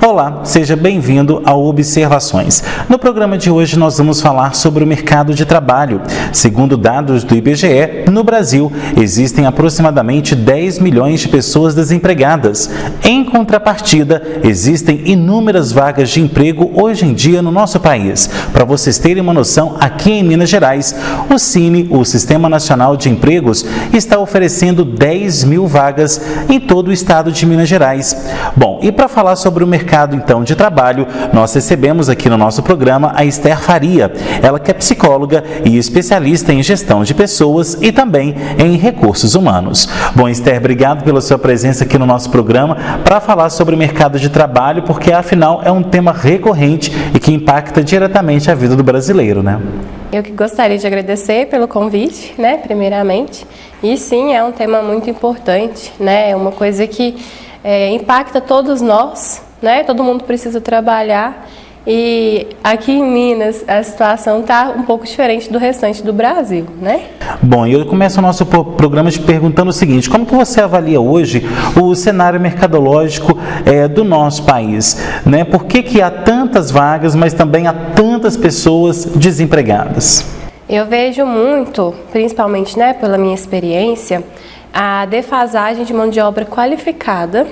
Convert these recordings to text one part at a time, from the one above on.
Olá, seja bem-vindo ao Observações. No programa de hoje nós vamos falar sobre o mercado de trabalho. Segundo dados do IBGE, no Brasil existem aproximadamente 10 milhões de pessoas desempregadas. Em contrapartida, existem inúmeras vagas de emprego hoje em dia no nosso país. Para vocês terem uma noção, aqui em Minas Gerais, o SINE, o Sistema Nacional de Empregos, está oferecendo 10 mil vagas em todo o estado de Minas Gerais. Bom, e para falar sobre o mercado então de trabalho, nós recebemos aqui no nosso programa a Esther Faria, ela que é psicóloga e especialista em gestão de pessoas e também em recursos humanos. Bom, Esther, obrigado pela sua presença aqui no nosso programa para falar sobre o mercado de trabalho, porque afinal é um tema recorrente e que impacta diretamente a vida do brasileiro, né? Eu que gostaria de agradecer pelo convite, primeiramente. E sim, é um tema muito importante, É uma coisa que impacta todos nós, Todo mundo precisa trabalhar. E aqui em Minas a situação está um pouco diferente do restante do Brasil, Bom, eu começo o nosso programa te perguntando o seguinte: como que você avalia hoje o cenário mercadológico do nosso país, Por que há tantas vagas, mas também há tantas pessoas desempregadas? Eu vejo muito, principalmente pela minha experiência, a defasagem de mão de obra qualificada.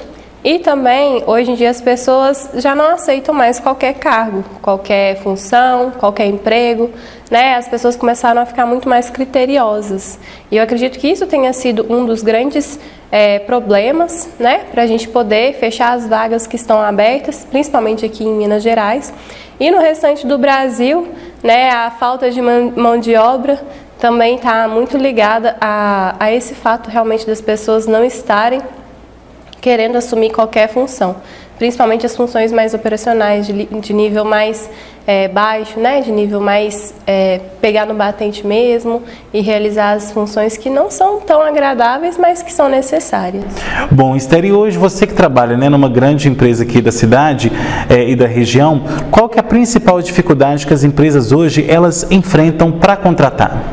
E também, hoje em dia, as pessoas já não aceitam mais qualquer cargo, qualquer função, qualquer emprego, As pessoas começaram a ficar muito mais criteriosas. E eu acredito que isso tenha sido um dos grandes problemas, para a gente poder fechar as vagas que estão abertas, principalmente aqui em Minas Gerais. E no restante do Brasil, a falta de mão de obra também está muito ligada a esse fato realmente das pessoas não estarem querendo assumir qualquer função, principalmente as funções mais operacionais, de nível mais baixo, de nível mais pegar no batente mesmo e realizar as funções que não são tão agradáveis, mas que são necessárias. Bom, Esther, e hoje você que trabalha numa grande empresa aqui da cidade e da região, qual que é a principal dificuldade que as empresas hoje elas enfrentam para contratar?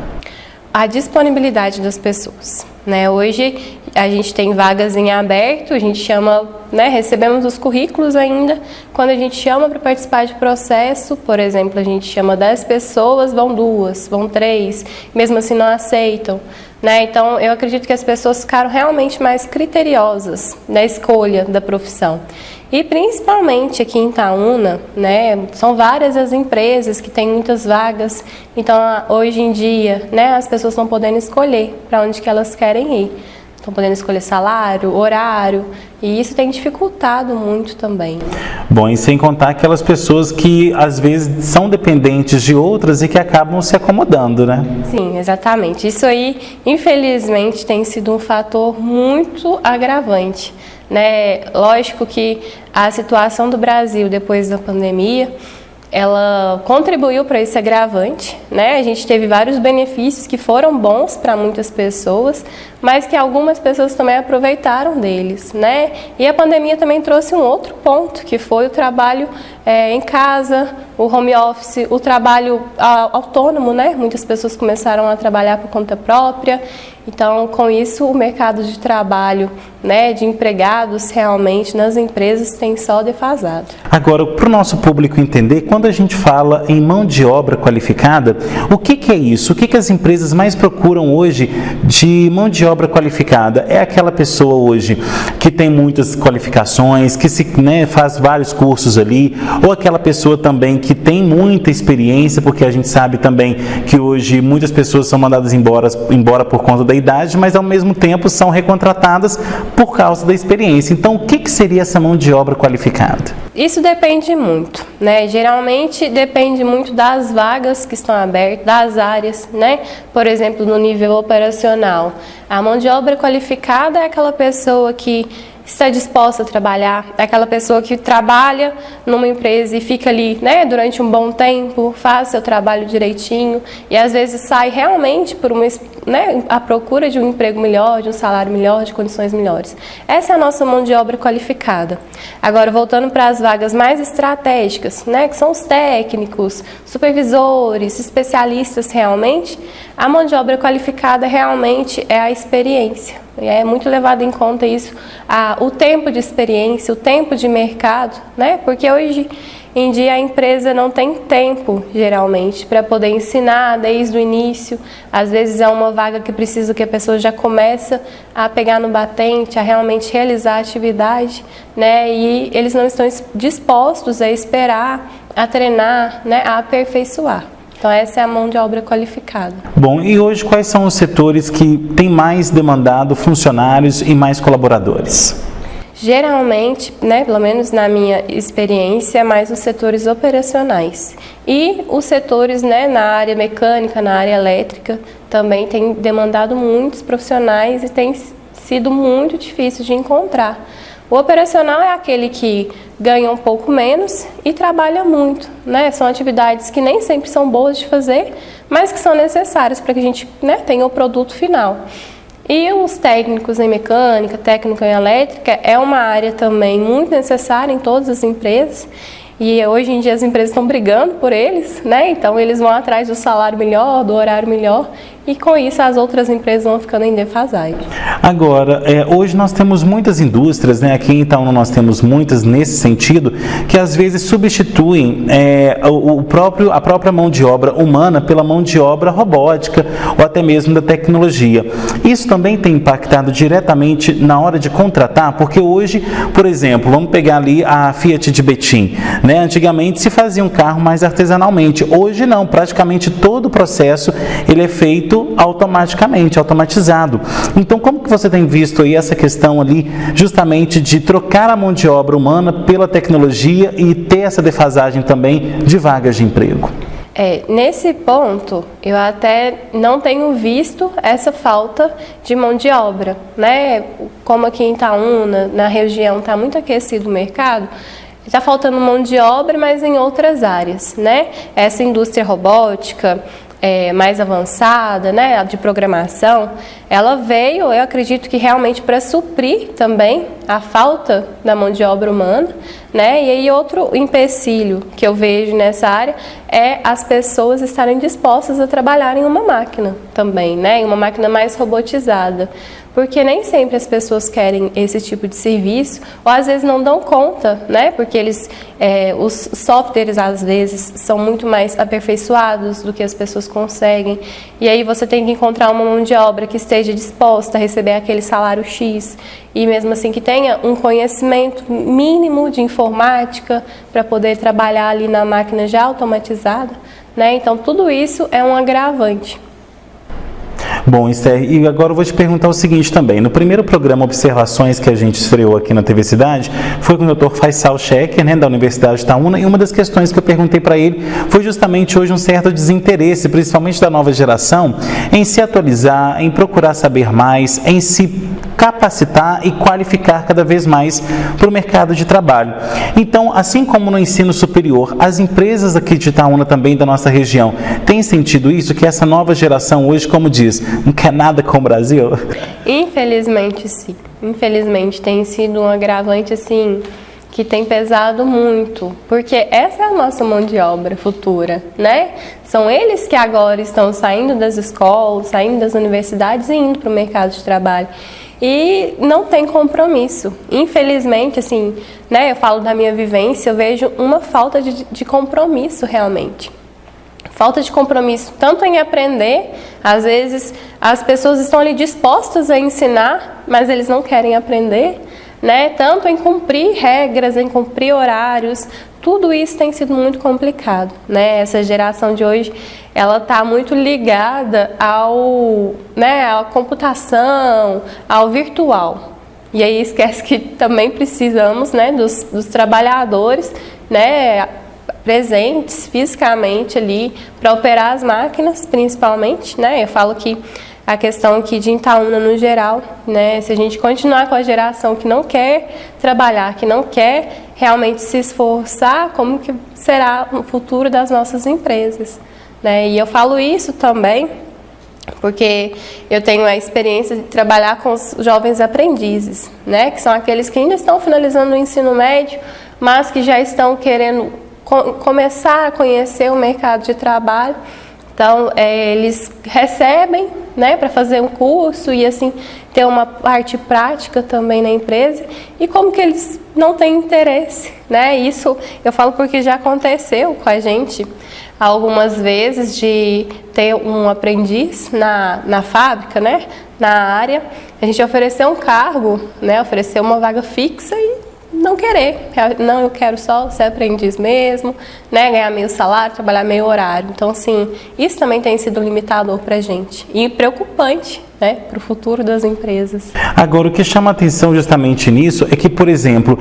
A disponibilidade das pessoas. Hoje a gente tem vagas em aberto, a gente chama, recebemos os currículos ainda. Quando a gente chama para participar de processo, por exemplo, a gente chama 10 pessoas, vão 2, vão 3, mesmo assim não aceitam. Então, eu acredito que as pessoas ficaram realmente mais criteriosas na escolha da profissão. E principalmente aqui em Itaúna, são várias as empresas que têm muitas vagas. Então, hoje em dia, as pessoas estão podendo escolher para onde que elas querem ir. Estão podendo escolher salário, horário, e isso tem dificultado muito também. Bom, e sem contar aquelas pessoas que às vezes são dependentes de outras e que acabam se acomodando, Sim, exatamente. Isso aí, infelizmente, tem sido um fator muito agravante, Lógico que a situação do Brasil depois da pandemia, ela contribuiu para esse agravante, A gente teve vários benefícios que foram bons para muitas pessoas, mas que algumas pessoas também aproveitaram deles, E a pandemia também trouxe um outro ponto, que foi o trabalho em casa, o home office, o trabalho autônomo, Muitas pessoas começaram a trabalhar por conta própria. Então, com isso, o mercado de trabalho, de empregados realmente nas empresas tem só defasado. Agora, para o nosso público entender, quando a gente fala em mão de obra qualificada, o que é isso? O que as empresas mais procuram hoje de mão de obra qualificada? É aquela pessoa hoje que tem muitas qualificações, que faz vários cursos ali, ou aquela pessoa também que tem muita experiência, porque a gente sabe também que hoje muitas pessoas são mandadas embora por conta da idade, mas ao mesmo tempo são recontratadas por causa da experiência. Então, o que seria essa mão de obra qualificada? Isso depende muito, Geralmente depende muito das vagas que estão abertas, das áreas, Por exemplo, no nível operacional. A mão de obra qualificada é aquela pessoa que está disposta a trabalhar, é aquela pessoa que trabalha numa empresa e fica ali, durante um bom tempo, faz seu trabalho direitinho e às vezes sai realmente por à procura de um emprego melhor, de um salário melhor, de condições melhores. Essa é a nossa mão de obra qualificada. Agora, voltando para as vagas mais estratégicas, que são os técnicos, supervisores, especialistas realmente, a mão de obra qualificada realmente é a experiência. É muito levado em conta isso, o tempo de experiência, o tempo de mercado, né? Porque hoje em dia a empresa não tem tempo, geralmente, para poder ensinar desde o início. Às vezes é uma vaga que precisa que a pessoa já começa a pegar no batente, a realmente realizar a atividade, né? E eles não estão dispostos a esperar, a treinar, né? A aperfeiçoar. Então essa é a mão de obra qualificada. Bom, e hoje quais são os setores que têm mais demandado funcionários e mais colaboradores? Geralmente, né, pelo menos na minha experiência, mais os setores operacionais. E os setores, né, na área mecânica, na área elétrica, também têm demandado muitos profissionais e tem sido muito difícil de encontrar. O operacional é aquele que ganha um pouco menos e trabalha muito, né? São atividades que nem sempre são boas de fazer, mas que são necessárias para que a gente, né, tenha o produto final. E os técnicos em mecânica, técnico em elétrica, é uma área também muito necessária em todas as empresas. E hoje em dia as empresas estão brigando por eles, né? Então eles vão atrás do salário melhor, do horário melhor, e com isso as outras empresas vão ficando em defasagem. Agora, hoje nós temos muitas indústrias, né? Aqui em Itaúna nós temos muitas nesse sentido, que às vezes substituem a própria mão de obra humana pela mão de obra robótica ou até mesmo da tecnologia. Isso também tem impactado diretamente na hora de contratar, porque hoje, por exemplo, vamos pegar ali a Fiat de Betim, né? Antigamente se fazia um carro mais artesanalmente, hoje não, praticamente todo o processo ele é feito automaticamente, automatizado. Então, como que você tem visto aí essa questão ali, justamente de trocar a mão de obra humana pela tecnologia e ter essa defasagem também de vagas de emprego? Nesse ponto, eu até não tenho visto essa falta de mão de obra, né? Como aqui em Itaúna, na região, está muito aquecido o mercado, está faltando mão de obra, mas em outras áreas, né? Essa indústria robótica, mais avançada, né, de programação, ela veio, eu acredito que realmente para suprir também a falta da mão de obra humana, né, e aí outro empecilho que eu vejo nessa área é as pessoas estarem dispostas a trabalhar em uma máquina também, né, em uma máquina mais robotizada. Porque nem sempre as pessoas querem esse tipo de serviço, ou às vezes não dão conta, né? Porque os softwares às vezes são muito mais aperfeiçoados do que as pessoas conseguem. E aí você tem que encontrar uma mão de obra que esteja disposta a receber aquele salário X, e mesmo assim que tenha um conhecimento mínimo de informática para poder trabalhar ali na máquina já automatizada, né? Então tudo isso é um agravante. Bom, Esther, e agora eu vou te perguntar o seguinte também. No primeiro programa Observações que a gente estreou aqui na TV Cidade, foi com o Dr. Faisal Sheker, né, da Universidade de Itaúna, e uma das questões que eu perguntei para ele foi justamente hoje um certo desinteresse, principalmente da nova geração, em se atualizar, em procurar saber mais, em se capacitar e qualificar cada vez mais para o mercado de trabalho. Então, assim como no ensino superior, as empresas aqui de Itaúna também da nossa região têm sentido isso, que essa nova geração hoje, como diz, não quer nada com o Brasil? Infelizmente, sim. Infelizmente, tem sido um agravante, assim, que tem pesado muito, porque essa é a nossa mão de obra futura, né? São eles que agora estão saindo das escolas, saindo das universidades e indo para o mercado de trabalho. E não tem compromisso. Infelizmente, assim, né, eu falo da minha vivência, eu vejo uma falta de compromisso realmente. Falta de compromisso tanto em aprender, às vezes as pessoas estão ali dispostas a ensinar, mas eles não querem aprender, né? Tanto em cumprir regras, em cumprir horários, tudo isso tem sido muito complicado, né? Essa geração de hoje, ela está muito ligada à computação, ao virtual. E aí esquece que também precisamos, né, dos trabalhadores, né, presentes fisicamente ali para operar as máquinas, principalmente, né? Eu falo que a questão aqui de Itaúna no geral, né? Se a gente continuar com a geração que não quer trabalhar, que não quer realmente se esforçar, como que será o futuro das nossas empresas, né? E eu falo isso também porque eu tenho a experiência de trabalhar com os jovens aprendizes, né? Que são aqueles que ainda estão finalizando o ensino médio, mas que já estão querendo começar a conhecer o mercado de trabalho, Então, eles recebem, né, para fazer um curso e assim ter uma parte prática também na empresa. E como que eles não têm interesse, né? Isso eu falo porque já aconteceu com a gente algumas vezes de ter um aprendiz na fábrica, né, na área, a gente oferecer um cargo, né, oferecer uma vaga fixa e não querer. Não, eu quero só ser aprendiz mesmo, né, ganhar meio salário, trabalhar meio horário. Então, assim, isso também tem sido limitador para a gente e preocupante, né, para o futuro das empresas. Agora, o que chama a atenção justamente nisso é que, por exemplo,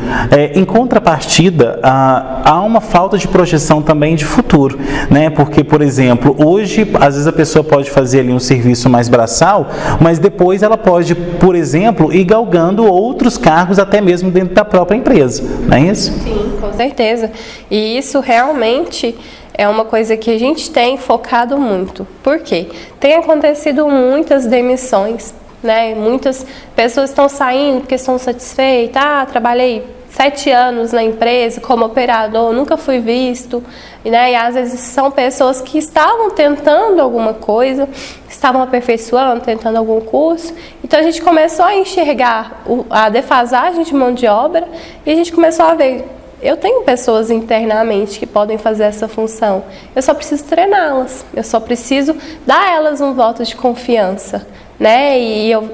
em contrapartida, há uma falta de projeção também de futuro, né? Porque, por exemplo, hoje, às vezes a pessoa pode fazer ali um serviço mais braçal, mas depois ela pode, por exemplo, ir galgando outros cargos até mesmo dentro da própria empresa, não é isso? Sim, com certeza. E isso realmente é uma coisa que a gente tem focado muito. Por quê? Tem acontecido muitas demissões, né? Muitas pessoas estão saindo porque estão satisfeitas. Trabalhei 7 anos na empresa como operador, nunca fui visto, né? E às vezes são pessoas que estavam tentando alguma coisa, estavam aperfeiçoando, tentando algum curso. Então a gente começou a enxergar a defasagem de mão de obra e a gente começou a ver: eu tenho pessoas internamente que podem fazer essa função, eu só preciso treiná-las, eu só preciso dar a elas um voto de confiança, né? E eu,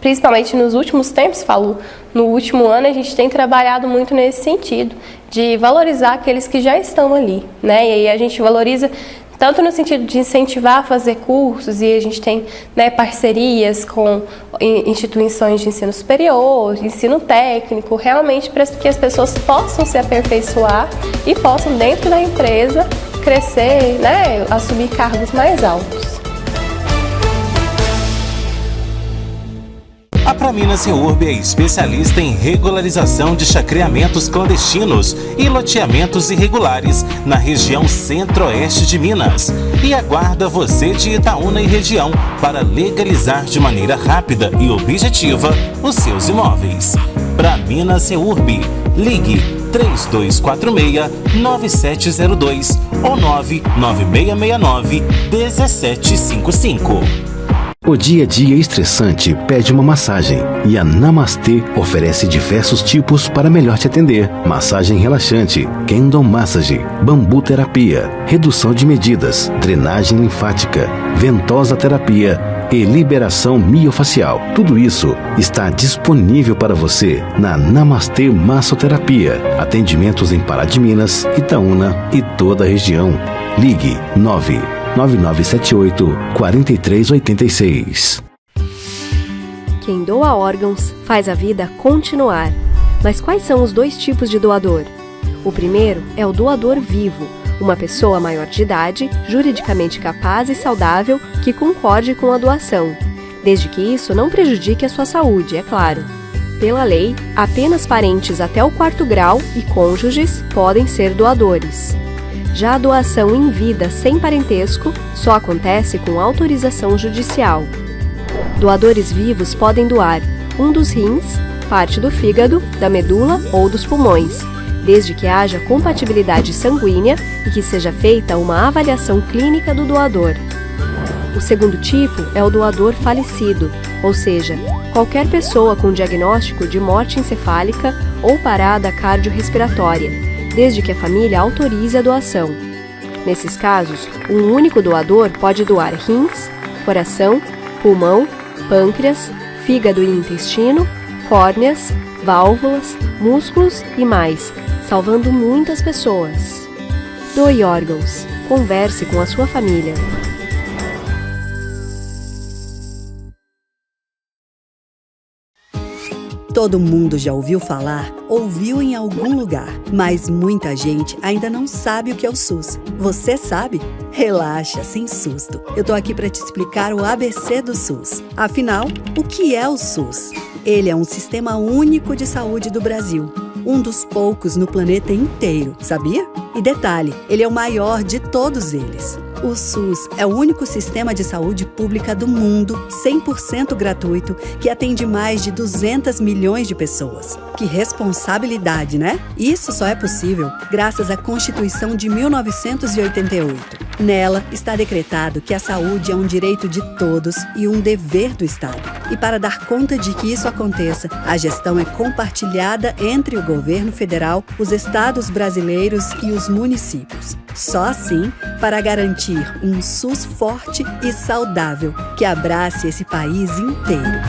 principalmente nos últimos tempos, no último ano, a gente tem trabalhado muito nesse sentido, de valorizar aqueles que já estão ali, né? E aí a gente valoriza tanto no sentido de incentivar a fazer cursos, e a gente tem, né, parcerias com instituições de ensino superior, de ensino técnico, realmente para que as pessoas possam se aperfeiçoar e possam, dentro da empresa, crescer, né, assumir cargos mais altos. A Praminas Seurb é especialista em regularização de chacreamentos clandestinos e loteamentos irregulares na região centro-oeste de Minas e aguarda você de Itaúna e região para legalizar de maneira rápida e objetiva os seus imóveis. Praminas Seurb, ligue 3246-9702 ou 99669-1755. O dia a dia estressante pede uma massagem e a Namastê oferece diversos tipos para melhor te atender. Massagem relaxante, Kendo Massage, bambu terapia, redução de medidas, drenagem linfática, ventosa terapia e liberação miofacial. Tudo isso está disponível para você na Namastê Massoterapia. Atendimentos em Pará de Minas, Itaúna e toda a região. Ligue 99978-4386. Quem doa órgãos faz a vida continuar. Mas quais são os 2 tipos de doador? O primeiro é o doador vivo, uma pessoa maior de idade, juridicamente capaz e saudável que concorde com a doação, desde que isso não prejudique a sua saúde, é claro. Pela lei, apenas parentes até o 4º grau e cônjuges podem ser doadores. Já a doação em vida sem parentesco só acontece com autorização judicial. Doadores vivos podem doar um dos rins, parte do fígado, da medula ou dos pulmões, desde que haja compatibilidade sanguínea e que seja feita uma avaliação clínica do doador. O segundo tipo é o doador falecido, ou seja, qualquer pessoa com diagnóstico de morte encefálica ou parada cardiorrespiratória, desde que a família autorize a doação. Nesses casos, um único doador pode doar rins, coração, pulmão, pâncreas, fígado e intestino, córneas, válvulas, músculos e mais, salvando muitas pessoas. Doe órgãos. Converse com a sua família. Todo mundo já ouviu falar, ouviu em algum lugar, mas muita gente ainda não sabe o que é o SUS. Você sabe? Relaxa, sem susto. Eu tô aqui para te explicar o ABC do SUS. Afinal, o que é o SUS? Ele é um sistema único de saúde do Brasil. Um dos poucos no planeta inteiro, sabia? E detalhe, ele é o maior de todos eles. O SUS é o único sistema de saúde pública do mundo 100% gratuito que atende mais de 200 milhões de pessoas. Que responsabilidade, né? Isso só é possível graças à Constituição de 1988. Nela está decretado que a saúde é um direito de todos e um dever do Estado. E para dar conta de que isso aconteça, a gestão é compartilhada entre o governo federal, os estados brasileiros e os municípios. Só assim, para garantir um SUS forte e saudável que abrace esse país inteiro.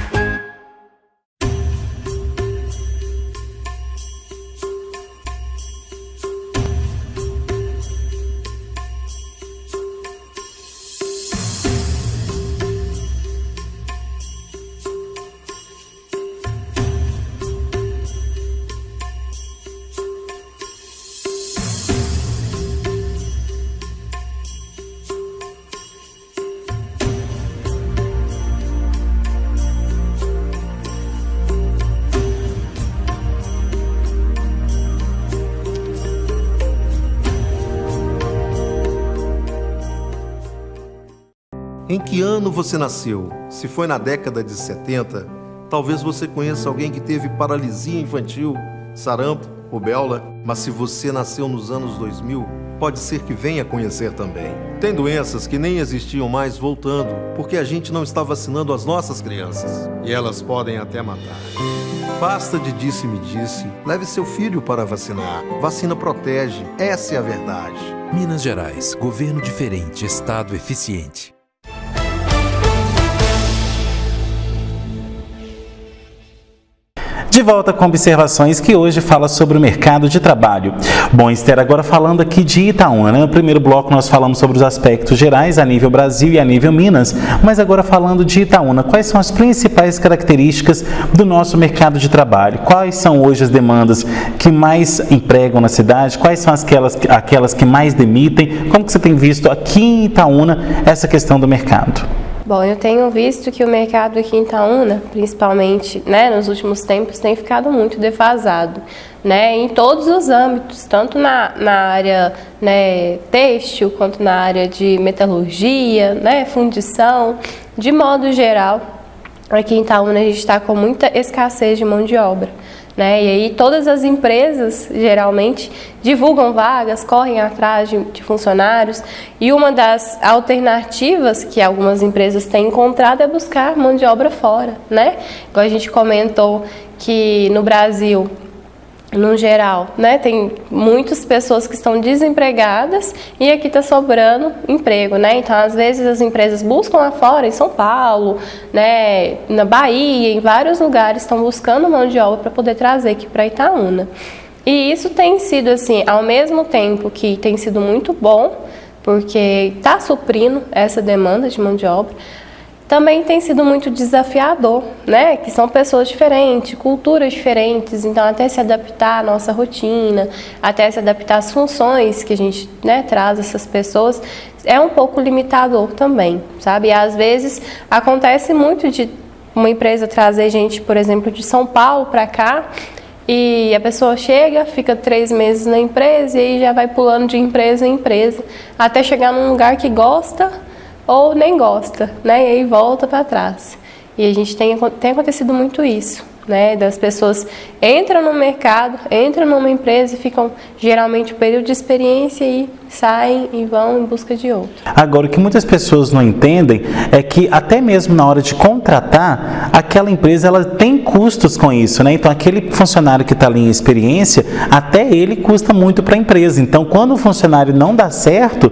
Em que ano você nasceu? Se foi na década de 70, talvez você conheça alguém que teve paralisia infantil, sarampo, rubéola, mas se você nasceu nos anos 2000, pode ser que venha conhecer também. Tem doenças que nem existiam mais voltando, porque a gente não está vacinando as nossas crianças, e elas podem até matar. Basta de disse-me-disse, leve seu filho para vacinar. Vacina protege, essa é a verdade. Minas Gerais, governo diferente, estado eficiente. De volta com observações que hoje fala sobre o mercado de trabalho. Bom, Esther, agora falando aqui de Itaúna, né? No primeiro bloco nós falamos sobre os aspectos gerais a nível Brasil e a nível Minas, mas agora falando de Itaúna, quais são as principais características do nosso mercado de trabalho? Quais são hoje as demandas que mais empregam na cidade? Quais são aquelas que mais demitem? Como que você tem visto aqui em Itaúna essa questão do mercado? Bom, eu tenho visto que o mercado aqui em Itaúna, principalmente, né, nos últimos tempos, tem ficado muito defasado, né, em todos os âmbitos, tanto na área, né, têxtil, quanto na área de metalurgia, né, fundição, de modo geral. Aqui em Itaúna a gente está com muita escassez de mão de obra. Né? E aí todas as empresas geralmente divulgam vagas, correm atrás de funcionários, e uma das alternativas que algumas empresas têm encontrado é buscar mão de obra fora, né? Igual a gente comentou que no Brasil, no geral, né, tem muitas pessoas que estão desempregadas e aqui está sobrando emprego, né? Então, às vezes as empresas buscam lá fora, em São Paulo, né, na Bahia, em vários lugares, estão buscando mão de obra para poder trazer aqui para Itaúna. E isso tem sido assim, ao mesmo tempo que tem sido muito bom, porque está suprindo essa demanda de mão de obra, também tem sido muito desafiador, né? Que são pessoas diferentes, culturas diferentes, então até se adaptar à nossa rotina, até se adaptar às funções que a gente, né, traz essas pessoas, é um pouco limitador também, sabe? E às vezes acontece muito de uma empresa trazer gente, por exemplo, de São Paulo para cá, e a pessoa chega, fica 3 meses na empresa e aí já vai pulando de empresa em empresa, até chegar num lugar que gosta ou nem gosta, né? E aí volta para trás. E a gente tem acontecido muito isso, né? Das pessoas entram no mercado, entram numa empresa e ficam geralmente um período de experiência e saem e vão em busca de outro. Agora, o que muitas pessoas não entendem é que até mesmo na hora de contratar, aquela empresa ela tem custos com isso, né? Então, aquele funcionário que está ali em experiência, até ele custa muito para a empresa. Então, quando o funcionário não dá certo,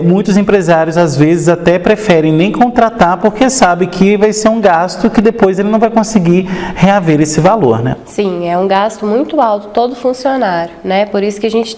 muitos empresários às vezes até preferem nem contratar porque sabe que vai ser um gasto que depois ele não vai conseguir reaver esse valor, né? Sim, é um gasto muito alto todo funcionário, né? Por isso que a gente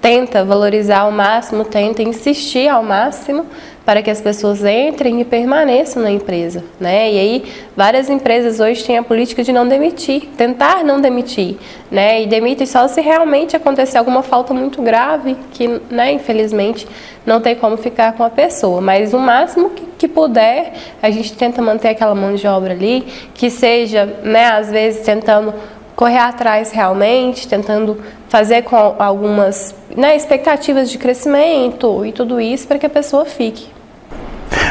tenta valorizar ao máximo, tenta insistir ao máximo para que as pessoas entrem e permaneçam na empresa, né? E aí, várias empresas hoje têm a política de não demitir, tentar não demitir, né? E demitem só se realmente acontecer alguma falta muito grave, que, né, infelizmente, não tem como ficar com a pessoa. Mas o máximo que puder, a gente tenta manter aquela mão de obra ali, que seja, né, às vezes tentando correr atrás realmente, tentando fazer com algumas, né, expectativas de crescimento e tudo isso para que a pessoa fique.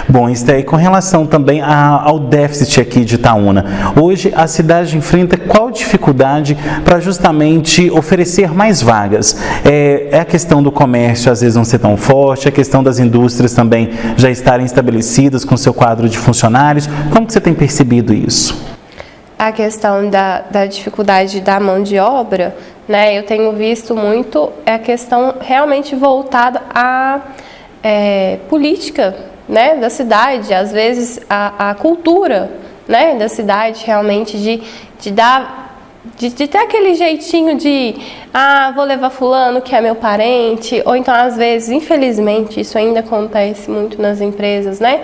Bom, Esther, com relação também ao déficit aqui de Itaúna, hoje a cidade enfrenta qual dificuldade para justamente oferecer mais vagas? É a questão do comércio às vezes não ser tão forte, a questão das indústrias também já estarem estabelecidas com seu quadro de funcionários, como que você tem percebido isso? A questão da dificuldade da mão de obra, né, eu tenho visto muito a questão realmente voltada à política, né, da cidade, às vezes a cultura, né, da cidade realmente de ter aquele jeitinho de vou levar fulano que é meu parente, ou então às vezes, infelizmente, isso ainda acontece muito nas empresas, né,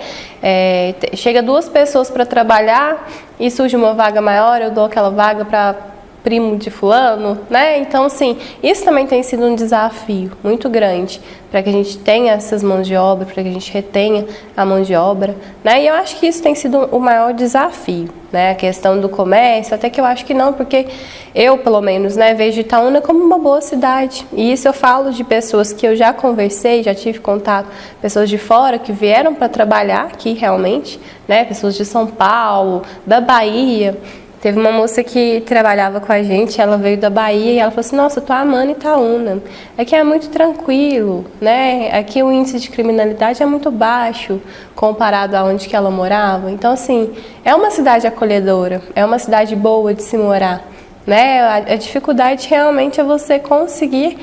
chega 2 pessoas para trabalhar e surge uma vaga maior, eu dou aquela vaga para primo de fulano, né? Então, assim, isso também tem sido um desafio muito grande para que a gente tenha essas mãos de obra, para que a gente retenha a mão de obra, né? E eu acho que isso tem sido o maior desafio, né? A questão do comércio, até que eu acho que não, porque eu, pelo menos, né, vejo Itaúna como uma boa cidade. E isso eu falo de pessoas que eu já conversei, já tive contato, pessoas de fora que vieram para trabalhar aqui realmente, né? Pessoas de São Paulo, da Bahia. Teve uma moça que trabalhava com a gente, ela veio da Bahia e ela falou assim, nossa, eu tô amando Itaúna. Aqui é muito tranquilo, né? Aqui o índice de criminalidade é muito baixo comparado a onde que ela morava. Então, assim, é uma cidade acolhedora, é uma cidade boa de se morar, né? A dificuldade realmente é você conseguir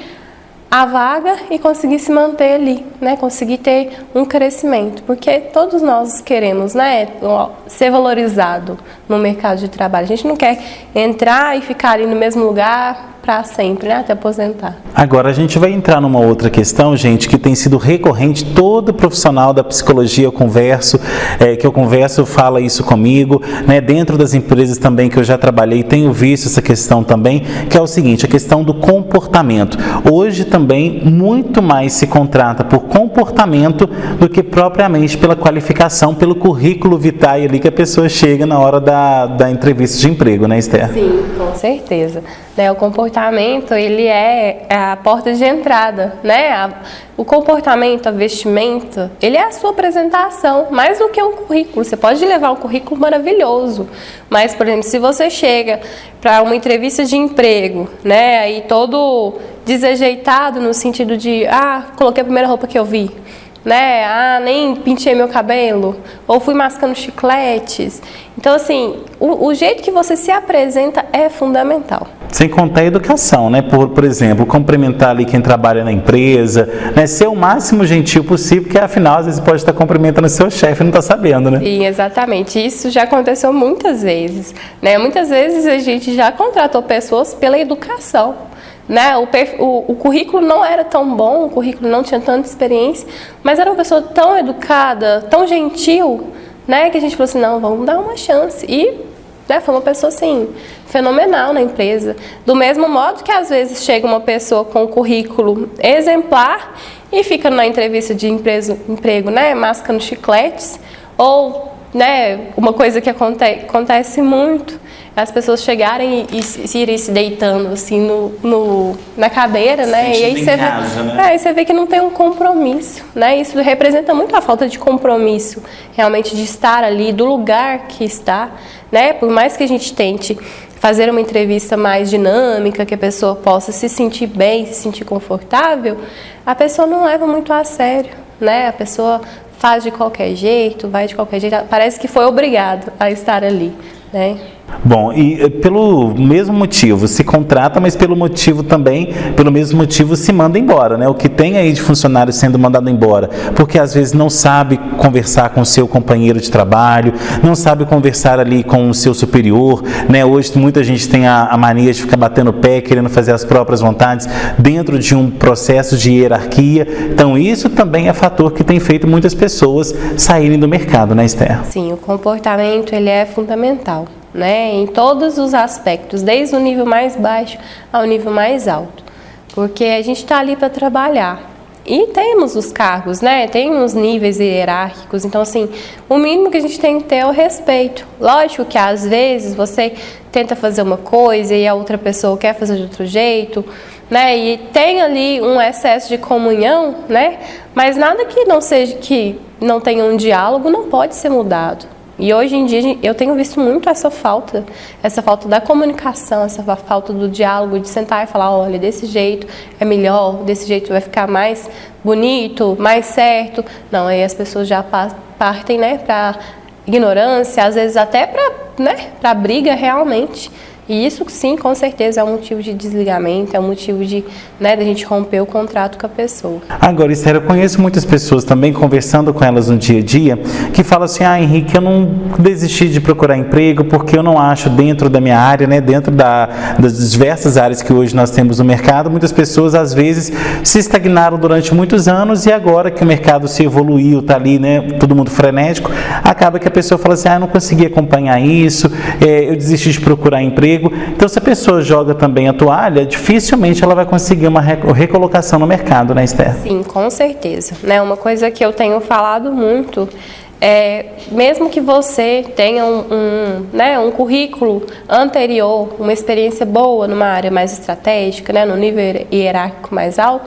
a vaga e conseguir se manter ali, né? Conseguir ter um crescimento, porque todos nós queremos, né, ser valorizado no mercado de trabalho. A gente não quer entrar e ficar ali no mesmo lugar para sempre, né, até aposentar. Agora a gente vai entrar numa outra questão, gente, que tem sido recorrente, todo profissional da psicologia eu converso, fala isso comigo, né, dentro das empresas também que eu já trabalhei, tenho visto essa questão também, que é o seguinte, a questão do comportamento. Hoje também muito mais se contrata por comportamento do que propriamente pela qualificação, pelo currículo vitae ali que a pessoa chega na hora da entrevista de emprego, né, Esther? Sim, com certeza. O comportamento, ele é a porta de entrada, né? O comportamento, a vestimenta, ele é a sua apresentação, mais do que um currículo. Você pode levar um currículo maravilhoso, mas, por exemplo, se você chega para uma entrevista de emprego, né, aí todo desajeitado no sentido de, coloquei a primeira roupa que eu vi, né? Nem pintei meu cabelo, ou fui mascando chicletes. Então, assim, o jeito que você se apresenta é fundamental. Sem contar a educação, né? Por exemplo, cumprimentar ali quem trabalha na empresa, né? Ser o máximo gentil possível, porque afinal, às vezes pode estar cumprimentando o seu chefe e não está sabendo, né? Sim, exatamente. Isso já aconteceu muitas vezes, né? Muitas vezes a gente já contratou pessoas pela educação, né? O currículo não era tão bom, o currículo não tinha tanta experiência, mas era uma pessoa tão educada, tão gentil, né? Que a gente falou assim, não, vamos dar uma chance. E, né, foi uma pessoa, assim, fenomenal na empresa. Do mesmo modo que, às vezes, chega uma pessoa com um currículo exemplar e fica na entrevista de emprego, né, mascando chicletes, ou, né, uma coisa que acontece muito, as pessoas chegarem e irem se deitando assim na cadeira, né? E aí você vê que não tem um compromisso, né? Isso representa muito a falta de compromisso, realmente, de estar ali, do lugar que está, né? Por mais que a gente tente fazer uma entrevista mais dinâmica, que a pessoa possa se sentir bem, se sentir confortável, a pessoa não leva muito a sério, né? A pessoa faz de qualquer jeito, vai de qualquer jeito, parece que foi obrigado a estar ali, né? Bom, e pelo mesmo motivo se contrata, mas pelo mesmo motivo se manda embora, né? O que tem aí de funcionário sendo mandado embora, porque às vezes não sabe conversar com o seu companheiro de trabalho, não sabe conversar ali com o seu superior, né? Hoje muita gente tem a mania de ficar batendo o pé, querendo fazer as próprias vontades dentro de um processo de hierarquia. Então isso também é fator que tem feito muitas pessoas saírem do mercado, né, Esther? Sim, o comportamento, ele é fundamental, né, em todos os aspectos, desde o nível mais baixo ao nível mais alto, porque a gente está ali para trabalhar E temos os cargos, né? Tem os níveis hierárquicos. Então, assim, o mínimo que a gente tem que ter é o respeito. Lógico que, às vezes, você tenta fazer uma coisa e a outra pessoa quer fazer de outro jeito, né? E tem ali um excesso de comunhão, né? Mas nada que não seja, que não tenha um diálogo, não pode ser mudado. E hoje em dia eu tenho visto muito essa falta da comunicação, essa falta do diálogo, de sentar e falar, olha, desse jeito é melhor, desse jeito vai ficar mais bonito, mais certo. Não, aí as pessoas já partem, né, para ignorância, às vezes até para briga realmente. E isso, sim, com certeza é um motivo de desligamento, é um motivo de, né, da gente romper o contrato com a pessoa. Agora, Esther, eu conheço muitas pessoas também, conversando com elas no dia a dia, que falam assim, Henrique, eu não desisti de procurar emprego porque eu não acho dentro da minha área, né, dentro das diversas áreas que hoje nós temos no mercado, muitas pessoas, às vezes, se estagnaram durante muitos anos e agora que o mercado se evoluiu, está ali, né, todo mundo frenético, acaba que a pessoa fala assim, eu não consegui acompanhar isso, eu desisti de procurar emprego. Então, se a pessoa joga também a toalha, dificilmente ela vai conseguir uma recolocação no mercado, né, Esther? Sim, com certeza. Né? Uma coisa que eu tenho falado muito é, mesmo que você tenha um currículo anterior, uma experiência boa numa área mais estratégica, né, no nível hierárquico mais alto,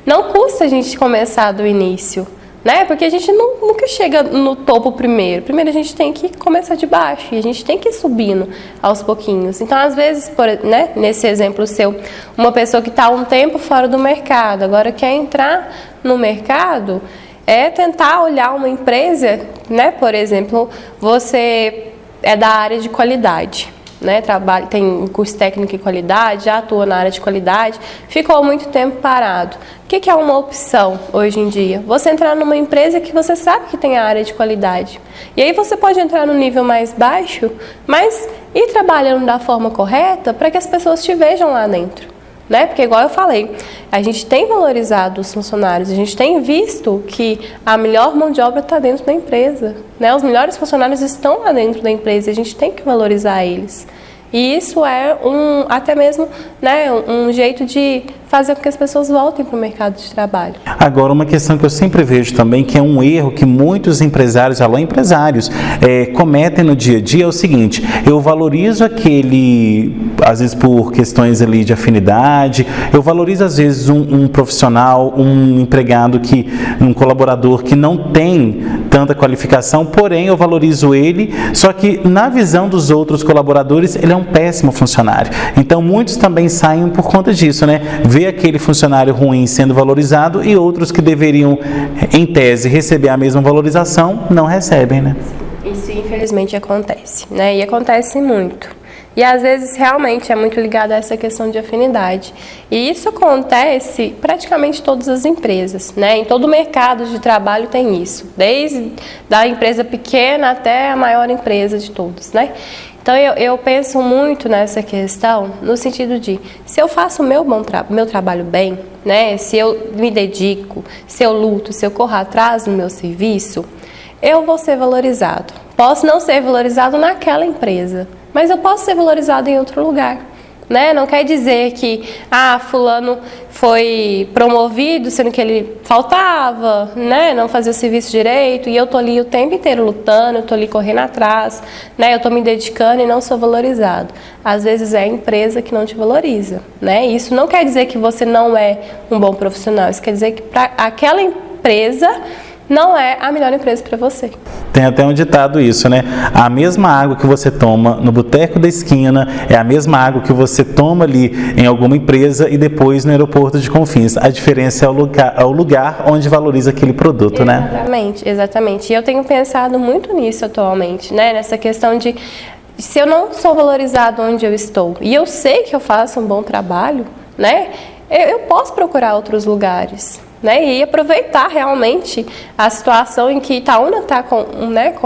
não custa a gente começar do início. Né? Porque a gente nunca chega no topo primeiro. Primeiro a gente tem que começar de baixo e a gente tem que ir subindo aos pouquinhos. Então, às vezes, né, nesse exemplo seu, uma pessoa que está um tempo fora do mercado, agora quer entrar no mercado, é tentar olhar uma empresa, né? Por exemplo, você é da área de qualidade. Né, tem um curso técnico em qualidade, já atua na área de qualidade, ficou muito tempo parado. O que é uma opção hoje em dia? Você entrar numa empresa que você sabe que tem a área de qualidade. E aí você pode entrar no nível mais baixo, mas ir trabalhando da forma correta para que as pessoas te vejam lá dentro. Né? Porque, igual eu falei, a gente tem valorizado os funcionários, a gente tem visto que a melhor mão de obra está dentro da empresa. Né? Os melhores funcionários estão lá dentro da empresa e a gente tem que valorizar eles. E isso é até mesmo, né, um jeito de fazer com que as pessoas voltem para o mercado de trabalho. Agora, uma questão que eu sempre vejo também, que é um erro que muitos empresários, cometem no dia a dia, é o seguinte: eu valorizo aquele, às vezes por questões ali de afinidade, eu valorizo às vezes um profissional, um empregado, um colaborador que não tem tanta qualificação, porém eu valorizo ele, só que na visão dos outros colaboradores ele é um péssimo funcionário. Então muitos também saem por conta disso, né? Vê aquele funcionário ruim sendo valorizado e outros que deveriam, em tese, receber a mesma valorização, não recebem, né? Isso infelizmente acontece, né? E acontece muito. E às vezes realmente é muito ligado a essa questão de afinidade. E isso acontece praticamente em todas as empresas, né? Em todo o mercado de trabalho tem isso, desde da empresa pequena até a maior empresa de todos, né? Então eu penso muito nessa questão no sentido de, se eu faço o meu trabalho bem, né? Se eu me dedico, se eu luto, se eu corro atrás do meu serviço, eu vou ser valorizado. Posso não ser valorizado naquela empresa, mas eu posso ser valorizado em outro lugar. Né? Não quer dizer que fulano foi promovido, sendo que ele faltava, né? Não fazia o serviço direito, e eu tô ali o tempo inteiro lutando, eu tô ali correndo atrás, né? Eu tô me dedicando e não sou valorizado. Às vezes é a empresa que não te valoriza, né? Isso não quer dizer que você não é um bom profissional, isso quer dizer que para aquela empresa não é a melhor empresa para você. Tem até um ditado isso, né? A mesma água que você toma no boteco da esquina é a mesma água que você toma ali em alguma empresa e depois no aeroporto de Confins. A diferença é o lugar onde valoriza aquele produto, né? Exatamente, exatamente. E eu tenho pensado muito nisso atualmente, né? Nessa questão de, se eu não sou valorizado onde eu estou e eu sei que eu faço um bom trabalho, né? Eu posso procurar outros lugares. Né, e aproveitar realmente a situação em que Itaúna está com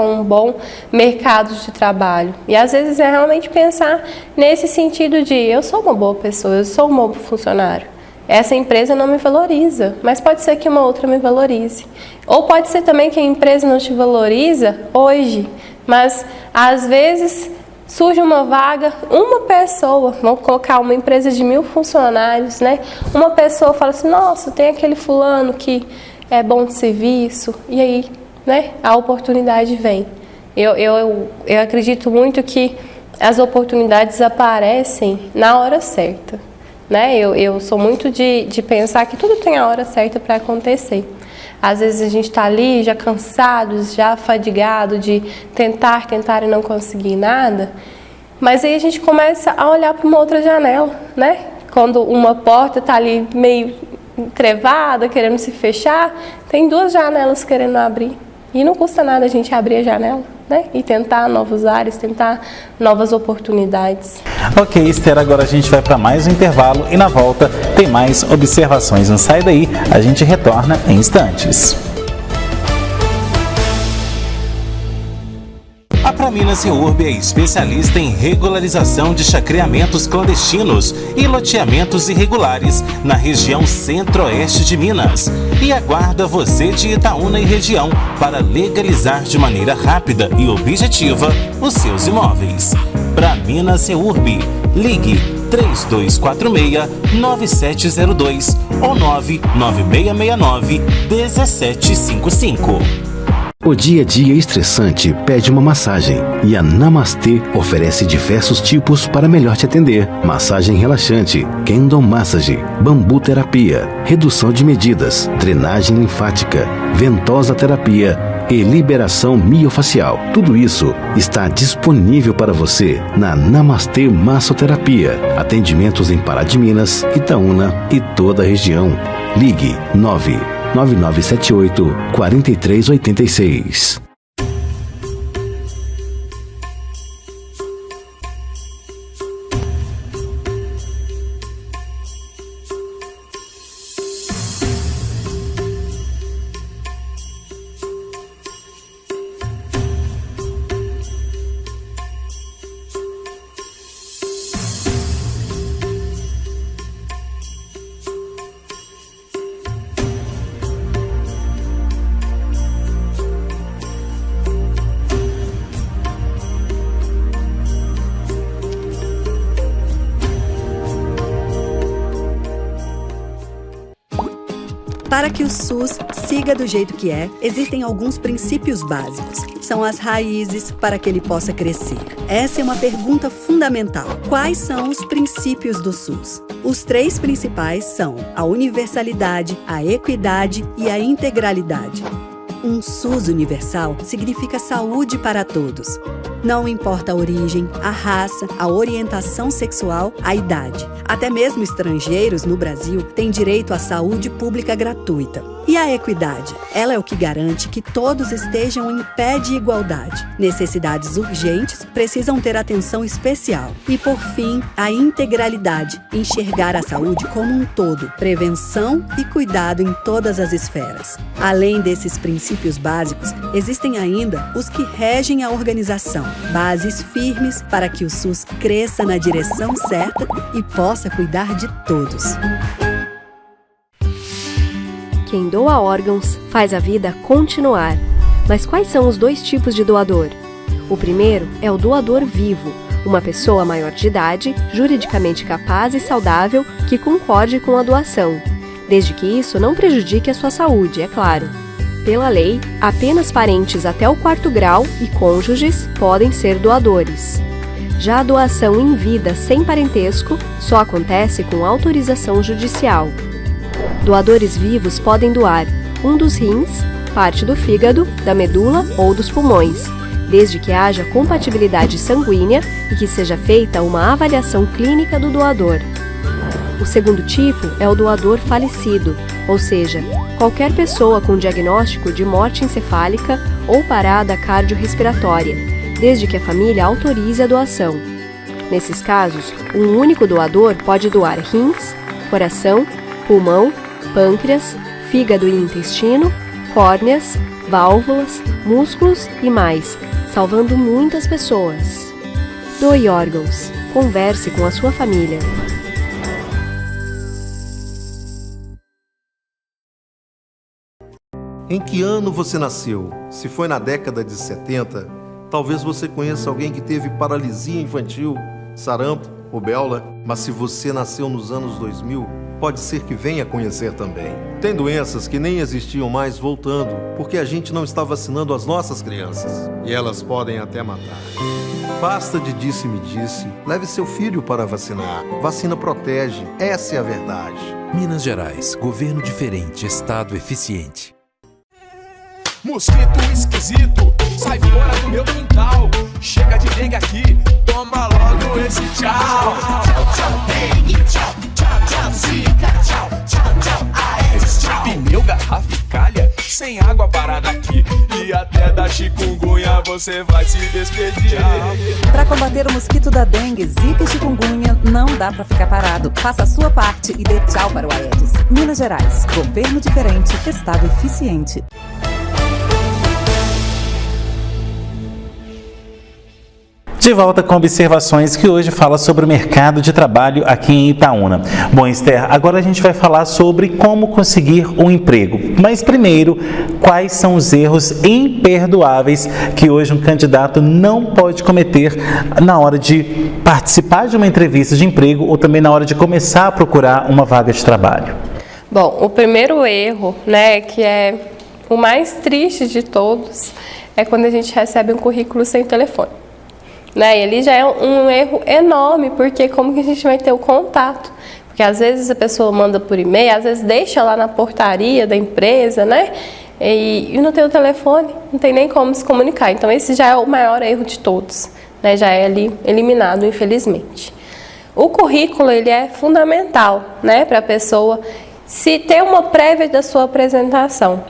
um bom mercado de trabalho. E às vezes é realmente pensar nesse sentido de, eu sou uma boa pessoa, eu sou um bom funcionário. Essa empresa não me valoriza, mas pode ser que uma outra me valorize. Ou pode ser também que a empresa não te valoriza hoje, mas às vezes surge uma vaga, uma pessoa, vamos colocar uma empresa de 1000 funcionários, né? Uma pessoa fala assim, nossa, tem aquele fulano que é bom de serviço, e aí, né, a oportunidade vem. Eu acredito muito que as oportunidades aparecem na hora certa, né? Eu sou muito de pensar que tudo tem a hora certa para acontecer. Às vezes a gente está ali já cansado, já fadigado de tentar e não conseguir nada, mas aí a gente começa a olhar para uma outra janela, né? Quando uma porta está ali meio encrevada, querendo se fechar, tem 2 janelas querendo abrir. E não custa nada a gente abrir a janela, né? E tentar novos ares, tentar novas oportunidades. Ok, Esther, agora a gente vai para mais um intervalo e na volta tem mais observações. Não sai daí, a gente retorna em instantes. A Pramina Seurb é especialista em regularização de chacreamentos clandestinos e loteamentos irregulares na região centro-oeste de Minas e aguarda você de Itaúna e região para legalizar de maneira rápida e objetiva os seus imóveis. Pramina Seurb, ligue 3246-9702 ou 99669-1755. O dia a dia estressante pede uma massagem e a Namastê oferece diversos tipos para melhor te atender. Massagem relaxante, Kendo Massage, bambu terapia, redução de medidas, drenagem linfática, ventosa terapia e liberação miofacial. Tudo isso está disponível para você na Namastê Massoterapia. Atendimentos em Pará de Minas, Itaúna e toda a região. Ligue 99978-4386. Para que o SUS siga do jeito que é, existem alguns princípios básicos. São as raízes para que ele possa crescer. Essa é uma pergunta fundamental. Quais são os princípios do SUS? Os 3 principais são a universalidade, a equidade e a integralidade. Um SUS universal significa saúde para todos. Não importa a origem, a raça, a orientação sexual, a idade. Até mesmo estrangeiros no Brasil têm direito à saúde pública gratuita. E a equidade? Ela é o que garante que todos estejam em pé de igualdade. Necessidades urgentes precisam ter atenção especial. E, por fim, a integralidade. Enxergar a saúde como um todo. Prevenção e cuidado em todas as esferas. Além desses princípios básicos, existem ainda os que regem a organização. Bases firmes para que o SUS cresça na direção certa e possa cuidar de todos. Quem doa órgãos faz a vida continuar. Mas quais são os 2 tipos de doador? O primeiro é o doador vivo, uma pessoa maior de idade, juridicamente capaz e saudável que concorde com a doação, desde que isso não prejudique a sua saúde, é claro. Pela lei, apenas parentes até o 4º grau e cônjuges podem ser doadores. Já a doação em vida sem parentesco só acontece com autorização judicial. Doadores vivos podem doar um dos rins, parte do fígado, da medula ou dos pulmões, desde que haja compatibilidade sanguínea e que seja feita uma avaliação clínica do doador. O segundo tipo é o doador falecido, ou seja, qualquer pessoa com diagnóstico de morte encefálica ou parada cardiorrespiratória, desde que a família autorize a doação. Nesses casos, um único doador pode doar rins, coração, pulmão, pâncreas, fígado e intestino, córneas, válvulas, músculos e mais, salvando muitas pessoas. Doe órgãos. Converse com a sua família. Em que ano você nasceu? Se foi na década de 70, Talvez você conheça alguém que teve paralisia infantil, sarampo, rubéola, mas se você nasceu nos anos 2000, pode ser que venha conhecer também. Tem doenças que nem existiam mais voltando, porque a gente não está vacinando as nossas crianças. E elas podem até matar. Basta de disse-me-disse. Leve seu filho para vacinar. Vacina protege. Essa é a verdade. Minas Gerais, governo diferente, estado eficiente. Mosquito esquisito, sai fora do meu quintal. Chega de dengue aqui, toma logo esse tchau. Tchau, tchau, dengue, tchau, tchau, tchau, zika, tchau, tchau, tchau, aedes, tchau. Pneu, garrafa e calha, sem água parada aqui. E até da chikungunya você vai se despedir. Para combater o mosquito da dengue, zika e chikungunya, não dá para ficar parado. Faça a sua parte e dê tchau para o Aedes. Minas Gerais, governo diferente, estado eficiente. De volta com observações que hoje fala sobre o mercado de trabalho aqui em Itaúna. Bom, Esther, agora a gente vai falar sobre como conseguir um emprego. Mas primeiro, quais são os erros imperdoáveis que hoje um candidato não pode cometer na hora de participar de uma entrevista de emprego ou também na hora de começar a procurar uma vaga de trabalho? Bom, o primeiro erro, que é o mais triste de todos, é quando a gente recebe um currículo sem telefone. E ali já é um erro enorme, porque como que a gente vai ter o contato? Porque às vezes a pessoa manda por e-mail, às vezes deixa lá na portaria da empresa, e não tem o telefone, não tem nem como se comunicar. Então esse já é o maior erro de todos, já é ali eliminado, infelizmente. O currículo, ele é fundamental, para a pessoa se ter uma prévia da sua apresentação.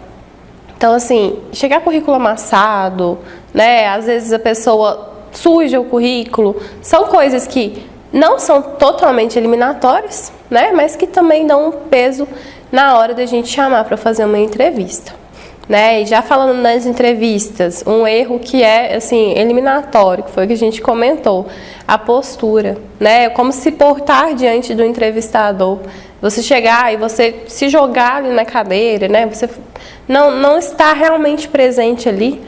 Então assim, chegar currículo amassado, às vezes a pessoa suja o currículo, são coisas que não são totalmente eliminatórias, mas que também dão um peso na hora da gente chamar para fazer uma entrevista. E já falando nas entrevistas, um erro que é assim, eliminatório, que foi o que a gente comentou, a postura, como se portar diante do entrevistador. Você chegar e você se jogar ali na cadeira, você não está realmente presente ali,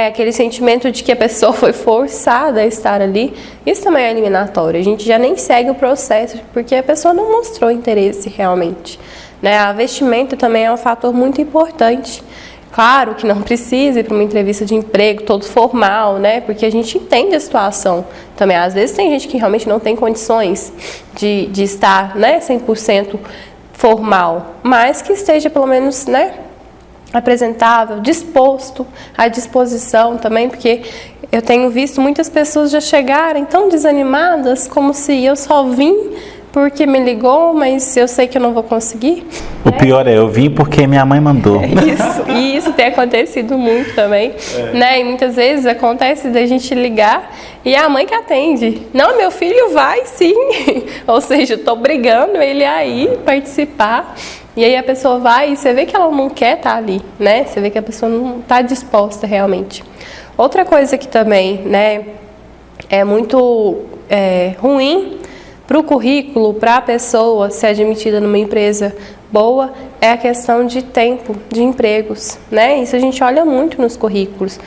aquele sentimento de que a pessoa foi forçada a estar ali, isso também é eliminatório. A gente já nem segue o processo, porque a pessoa não mostrou interesse realmente. A vestimenta também é um fator muito importante. Claro que não precisa ir para uma entrevista de emprego todo formal, porque a gente entende a situação também. Às vezes tem gente que realmente não tem condições de estar 100% formal, mas que esteja pelo menos apresentável, disposto, à disposição também, porque eu tenho visto muitas pessoas já chegarem tão desanimadas, como se eu só vim porque me ligou, mas eu sei que eu não vou conseguir. O pior é, eu vim porque minha mãe mandou. E isso tem acontecido muito também, E muitas vezes acontece da gente ligar e é a mãe que atende. Não, meu filho vai sim, ou seja, eu estou obrigando ele a ir participar. E aí a pessoa vai e você vê que ela não quer estar ali, Você vê que a pessoa não está disposta realmente. Outra coisa que também, é muito ruim para o currículo, para a pessoa ser admitida numa empresa boa, é a questão de tempo de empregos, Isso a gente olha muito nos currículos.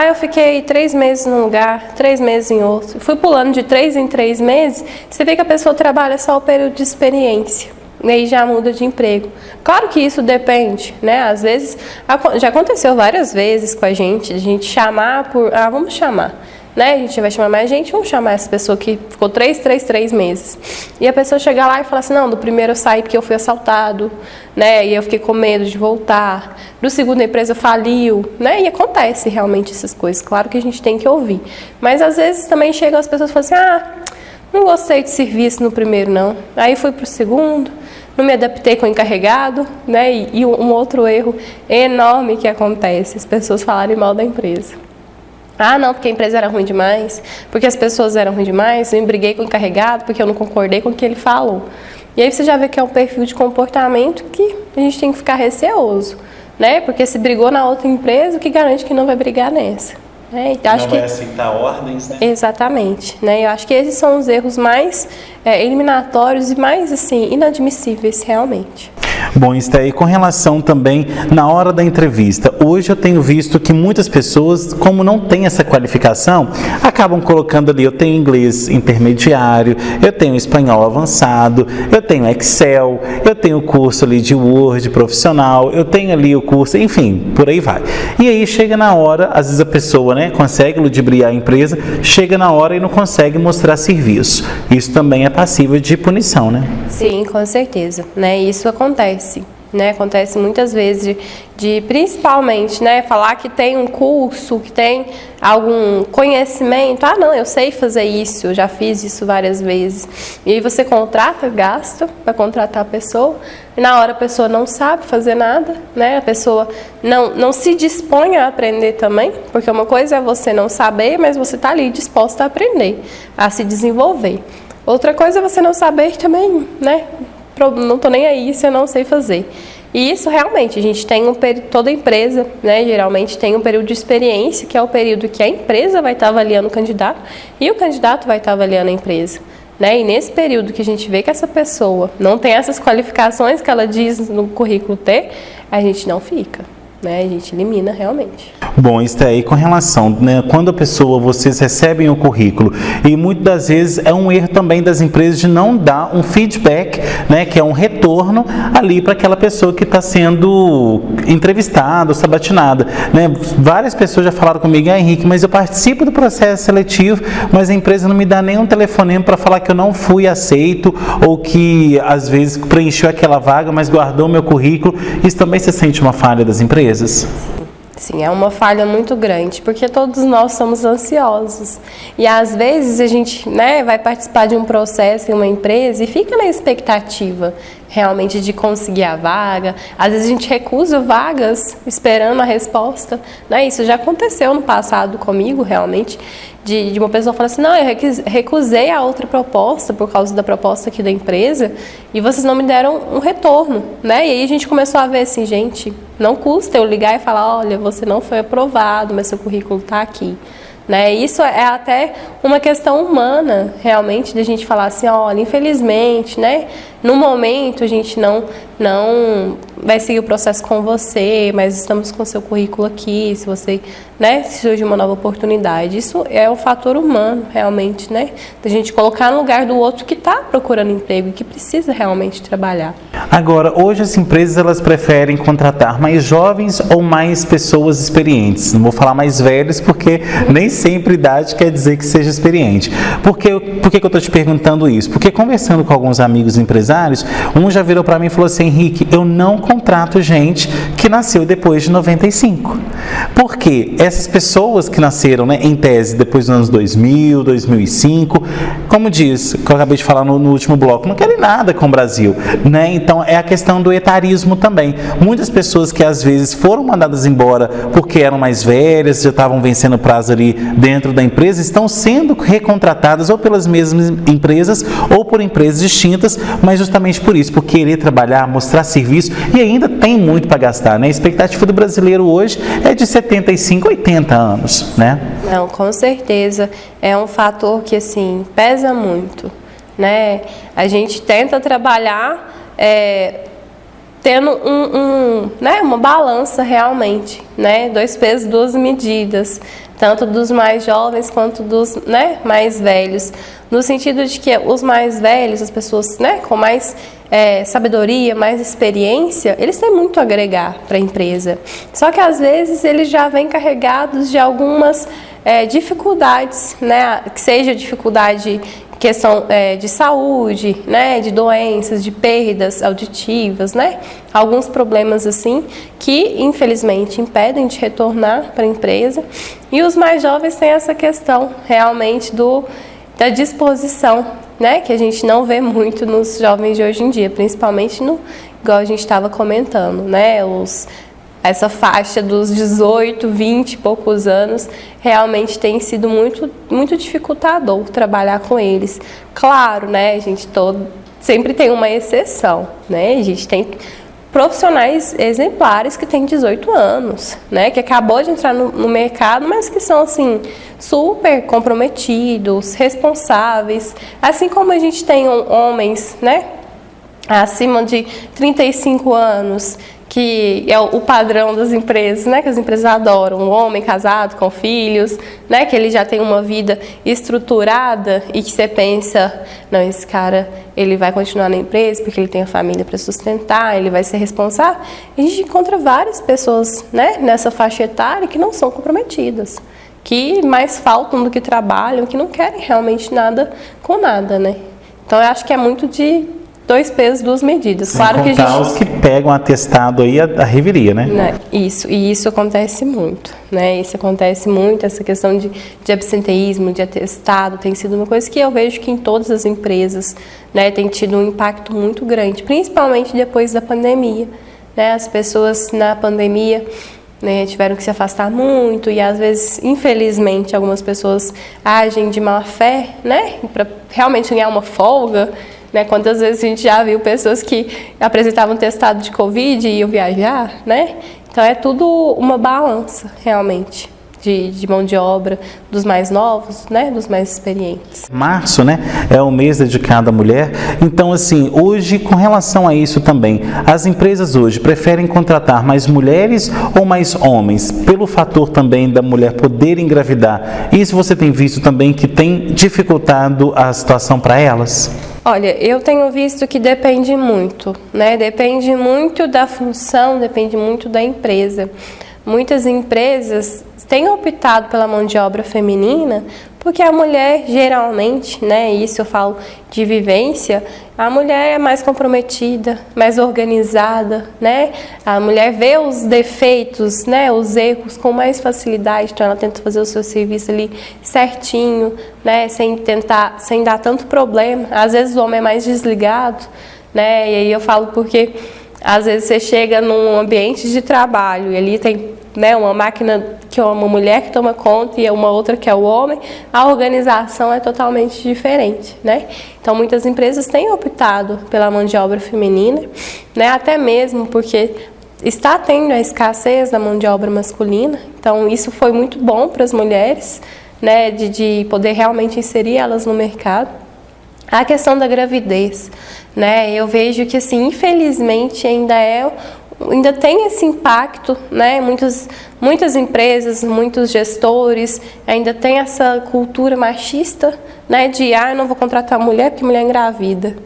Eu fiquei 3 meses num lugar, 3 meses em outro. Fui pulando de 3 em 3 meses, você vê que a pessoa trabalha só o período de experiência. E aí já muda de emprego. Claro que isso depende, Às vezes, já aconteceu várias vezes com a gente chamar por... vamos chamar, A gente vai chamar mais gente, vamos chamar essa pessoa que ficou 3 meses. E a pessoa chegar lá e falar assim, não, do primeiro eu saí porque eu fui assaltado, E eu fiquei com medo de voltar. Do segundo a empresa faliu, E acontece realmente essas coisas. Claro que a gente tem que ouvir. Mas às vezes também chegam as pessoas e falam assim, não gostei de serviço no primeiro não. Aí fui para o segundo. Não me adaptei com o encarregado, E um outro erro enorme que acontece, as pessoas falarem mal da empresa. Não, porque a empresa era ruim demais, porque as pessoas eram ruins demais, eu briguei com o encarregado porque eu não concordei com o que ele falou. E aí você já vê que é um perfil de comportamento que a gente tem que ficar receoso, Porque se brigou na outra empresa, o que garante que não vai brigar nessa? Não vai aceitar ordens, Exatamente, Eu acho que esses são os erros mais eliminatórios e mais, assim, inadmissíveis realmente. Bom, isso aí com relação também na hora da entrevista, hoje eu tenho visto que muitas pessoas, como não têm essa qualificação, acabam colocando ali, eu tenho inglês intermediário, eu tenho espanhol avançado, eu tenho Excel, eu tenho o curso ali de Word profissional, eu tenho ali o curso, enfim, por aí vai. E aí chega na hora, às vezes a pessoa, né, consegue ludibriar a empresa, chega na hora e não consegue mostrar serviço. Isso também é passível de punição, né? Sim, com certeza, né? Isso acontece. Né, acontece muitas vezes de principalmente, né, falar que tem um curso, que tem algum conhecimento. Ah, não, eu sei fazer isso, eu já fiz isso várias vezes. E aí você contrata, gasta para contratar a pessoa, e na hora a pessoa não sabe fazer nada, né, a pessoa não se dispõe a aprender também, porque uma coisa é você não saber, mas você está ali disposta a aprender, a se desenvolver. Outra coisa é você não saber também, né? Não estou nem aí se eu não sei fazer. E isso realmente, a gente tem toda empresa, né, geralmente tem um período de experiência, que é o período que a empresa vai estar avaliando o candidato e o candidato vai estar avaliando a empresa. Né? E nesse período que a gente vê que essa pessoa não tem essas qualificações que ela diz no currículo ter, a gente não fica. Né? A gente elimina realmente. Bom, isso aí com relação, né, quando a pessoa, vocês recebem o currículo, e muitas das vezes é um erro também das empresas de não dar um feedback, né, que é um retorno ali para aquela pessoa que está sendo entrevistada ou sabatinada. Né? Várias pessoas já falaram comigo, Henrique, mas eu participo do processo seletivo, mas a empresa não me dá nenhum telefonema para falar que eu não fui aceito, ou que às vezes preencheu aquela vaga, mas guardou meu currículo. Isso também se sente uma falha das empresas? Sim, é uma falha muito grande, porque todos nós somos ansiosos. E às vezes a gente, né, vai participar de um processo em uma empresa e fica na expectativa realmente de conseguir a vaga. Às vezes a gente recusa vagas esperando a resposta. Né? Isso já aconteceu no passado comigo, realmente, de uma pessoa falar assim, não, eu recusei a outra proposta por causa da proposta aqui da empresa e vocês não me deram um retorno, né? E aí a gente começou a ver assim, gente, não custa eu ligar e falar, olha, você não foi aprovado, mas seu currículo está aqui. Né? Isso é até uma questão humana, realmente, de a gente falar assim, olha, infelizmente, né, no momento a gente não vai seguir o processo com você, mas estamos com o seu currículo aqui, se você, né, se surge uma nova oportunidade. Isso é um fator humano, realmente, né, da gente colocar no lugar do outro que está procurando emprego e que precisa realmente trabalhar. Agora, hoje as empresas, elas preferem contratar mais jovens ou mais pessoas experientes? Não vou falar mais velhos, porque nem sempre idade quer dizer que seja experiente. Por que eu estou te perguntando isso? Porque conversando com alguns amigos empresários, um já virou para mim e falou assim, Henrique, eu não contrato gente que nasceu depois de 95. Porque essas pessoas que nasceram, né, em tese, depois dos anos 2000, 2005, como diz, que eu acabei de falar no último bloco, não querem nada com o Brasil. Né? Então, é a questão do etarismo também. Muitas pessoas que às vezes foram mandadas embora porque eram mais velhas, já estavam vencendo o prazo ali dentro da empresa, estão sendo recontratadas ou pelas mesmas empresas ou por empresas distintas, mas justamente por isso, por querer trabalhar, mostrar serviço, e ainda tem muito para gastar, né? A expectativa do brasileiro hoje é de 75, 80 anos, né? Não, com certeza, é um fator que, assim, pesa muito, né? A gente tenta trabalhar tendo né, uma balança realmente, né? 2 pesos, 2 medidas, tanto dos mais jovens quanto dos, né, mais velhos, no sentido de que os mais velhos, as pessoas, né, com mais sabedoria, mais experiência, eles têm muito a agregar para a empresa. Só que às vezes eles já vêm carregados de algumas dificuldades, né, que seja dificuldade questão de saúde, né, de doenças, de perdas auditivas, né, alguns problemas assim que infelizmente impedem de retornar para a empresa. E os mais jovens têm essa questão realmente da disposição, né, que a gente não vê muito nos jovens de hoje em dia, principalmente igual a gente estava comentando, né, essa faixa dos 18, 20 e poucos anos, realmente tem sido muito, muito dificultador trabalhar com eles. Claro, né, a gente sempre tem uma exceção, né, a gente tem profissionais exemplares que têm 18 anos, né, que acabou de entrar no mercado, mas que são, assim, super comprometidos, responsáveis, assim como a gente tem homens, né, acima de 35 anos, que é o padrão das empresas, né? Que as empresas adoram, um homem casado com filhos, né? Que ele já tem uma vida estruturada e que você pensa, não, esse cara, ele vai continuar na empresa porque ele tem a família para sustentar, ele vai ser responsável. E a gente encontra várias pessoas, né? Nessa faixa etária que não são comprometidas, que mais faltam do que trabalham, que não querem realmente nada com nada, né? Então eu acho que é muito de 2 pesos, 2 medidas. Sem claro que a gente... os que pegam atestado aí, a reveria, né? Isso, e isso acontece muito, né? Isso acontece muito, essa questão de absenteísmo, de atestado, tem sido uma coisa que eu vejo que em todas as empresas, né, tem tido um impacto muito grande, principalmente depois da pandemia, né? As pessoas na pandemia, né, tiveram que se afastar muito e às vezes, infelizmente, algumas pessoas agem de má fé, né? Para realmente ganhar uma folga. Né? Quantas vezes a gente já viu pessoas que apresentavam testado de Covid e iam viajar, né? Então é tudo uma balança, realmente, de mão de obra dos mais novos, né? Dos mais experientes. Março, né? É o mês dedicado à mulher. Então, assim, hoje, com relação a isso também, as empresas hoje preferem contratar mais mulheres ou mais homens? Pelo fator também da mulher poder engravidar. Isso você tem visto também que tem dificultado a situação para elas? Olha, eu tenho visto que depende muito, né? Depende muito da função, depende muito da empresa. Muitas empresas têm optado pela mão de obra feminina porque a mulher geralmente, né, isso eu falo de vivência, a mulher é mais comprometida, mais organizada, né? A mulher vê os defeitos, né, os erros com mais facilidade, então ela tenta fazer o seu serviço ali certinho, né, sem dar tanto problema. Às vezes o homem é mais desligado, né? E aí eu falo porque às vezes você chega num ambiente de trabalho e ali tem, né, uma máquina que é uma mulher que toma conta e uma outra que é o homem, a organização é totalmente diferente, né? Então muitas empresas têm optado pela mão de obra feminina, né, até mesmo porque está tendo a escassez da mão de obra masculina, então isso foi muito bom para as mulheres, né, de poder realmente inserir elas no mercado. A questão da gravidez, né, eu vejo que, assim, infelizmente ainda tem esse impacto, né? Muitas empresas, muitos gestores ainda tem essa cultura machista, né? De eu não vou contratar mulher porque mulher engravida,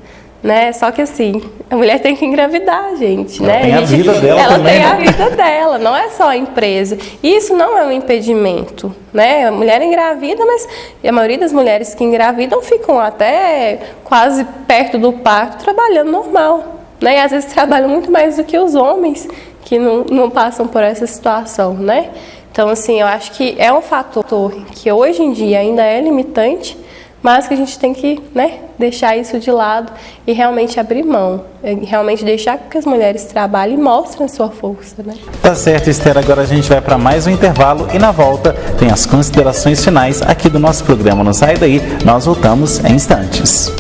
né? Só que assim, a mulher tem que engravidar, gente, né? Tem a vida dela ela também, tem a né? vida dela, não é só a empresa. E isso não é um impedimento, né? A mulher engravida, mas a maioria das mulheres que engravidam ficam até quase perto do parto trabalhando normal. Né? E às vezes trabalham muito mais do que os homens que não passam por essa situação, né? Então, assim, eu acho que é um fator que hoje em dia ainda é limitante, mas que a gente tem que, né, deixar isso de lado e realmente abrir mão, realmente deixar que as mulheres trabalhem e mostrem a sua força, né? Tá certo, Esther. Agora a gente vai para mais um intervalo e na volta tem as considerações finais aqui do nosso programa. Não sai daí, nós voltamos em instantes.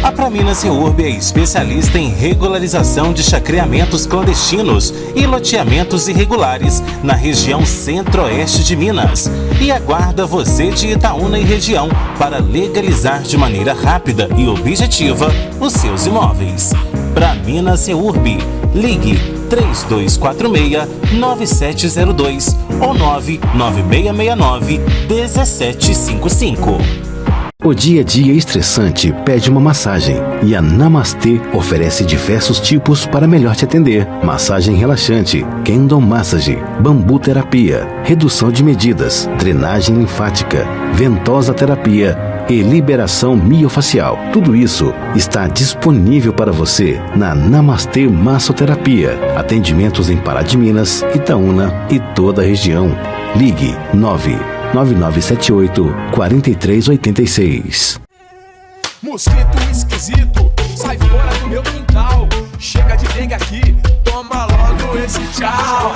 A Praminas Reurb é especialista em regularização de chacreamentos clandestinos e loteamentos irregulares na região centro-oeste de Minas e aguarda você de Itaúna e região para legalizar de maneira rápida e objetiva os seus imóveis. Praminas Reurb, ligue 3246-9702 ou 99669-1755. O dia a dia estressante pede uma massagem e a Namastê oferece diversos tipos para melhor te atender. Massagem relaxante, Kendo Massage, bambu terapia, redução de medidas, drenagem linfática, ventosa terapia e liberação miofacial. Tudo isso está disponível para você na Namastê Massoterapia. Atendimentos em Pará de Minas, Itaúna e toda a região. Ligue 9978-4386. Mosquito esquisito, sai fora do meu quintal. Chega de dengue aqui, toma logo esse tchau. Tchau,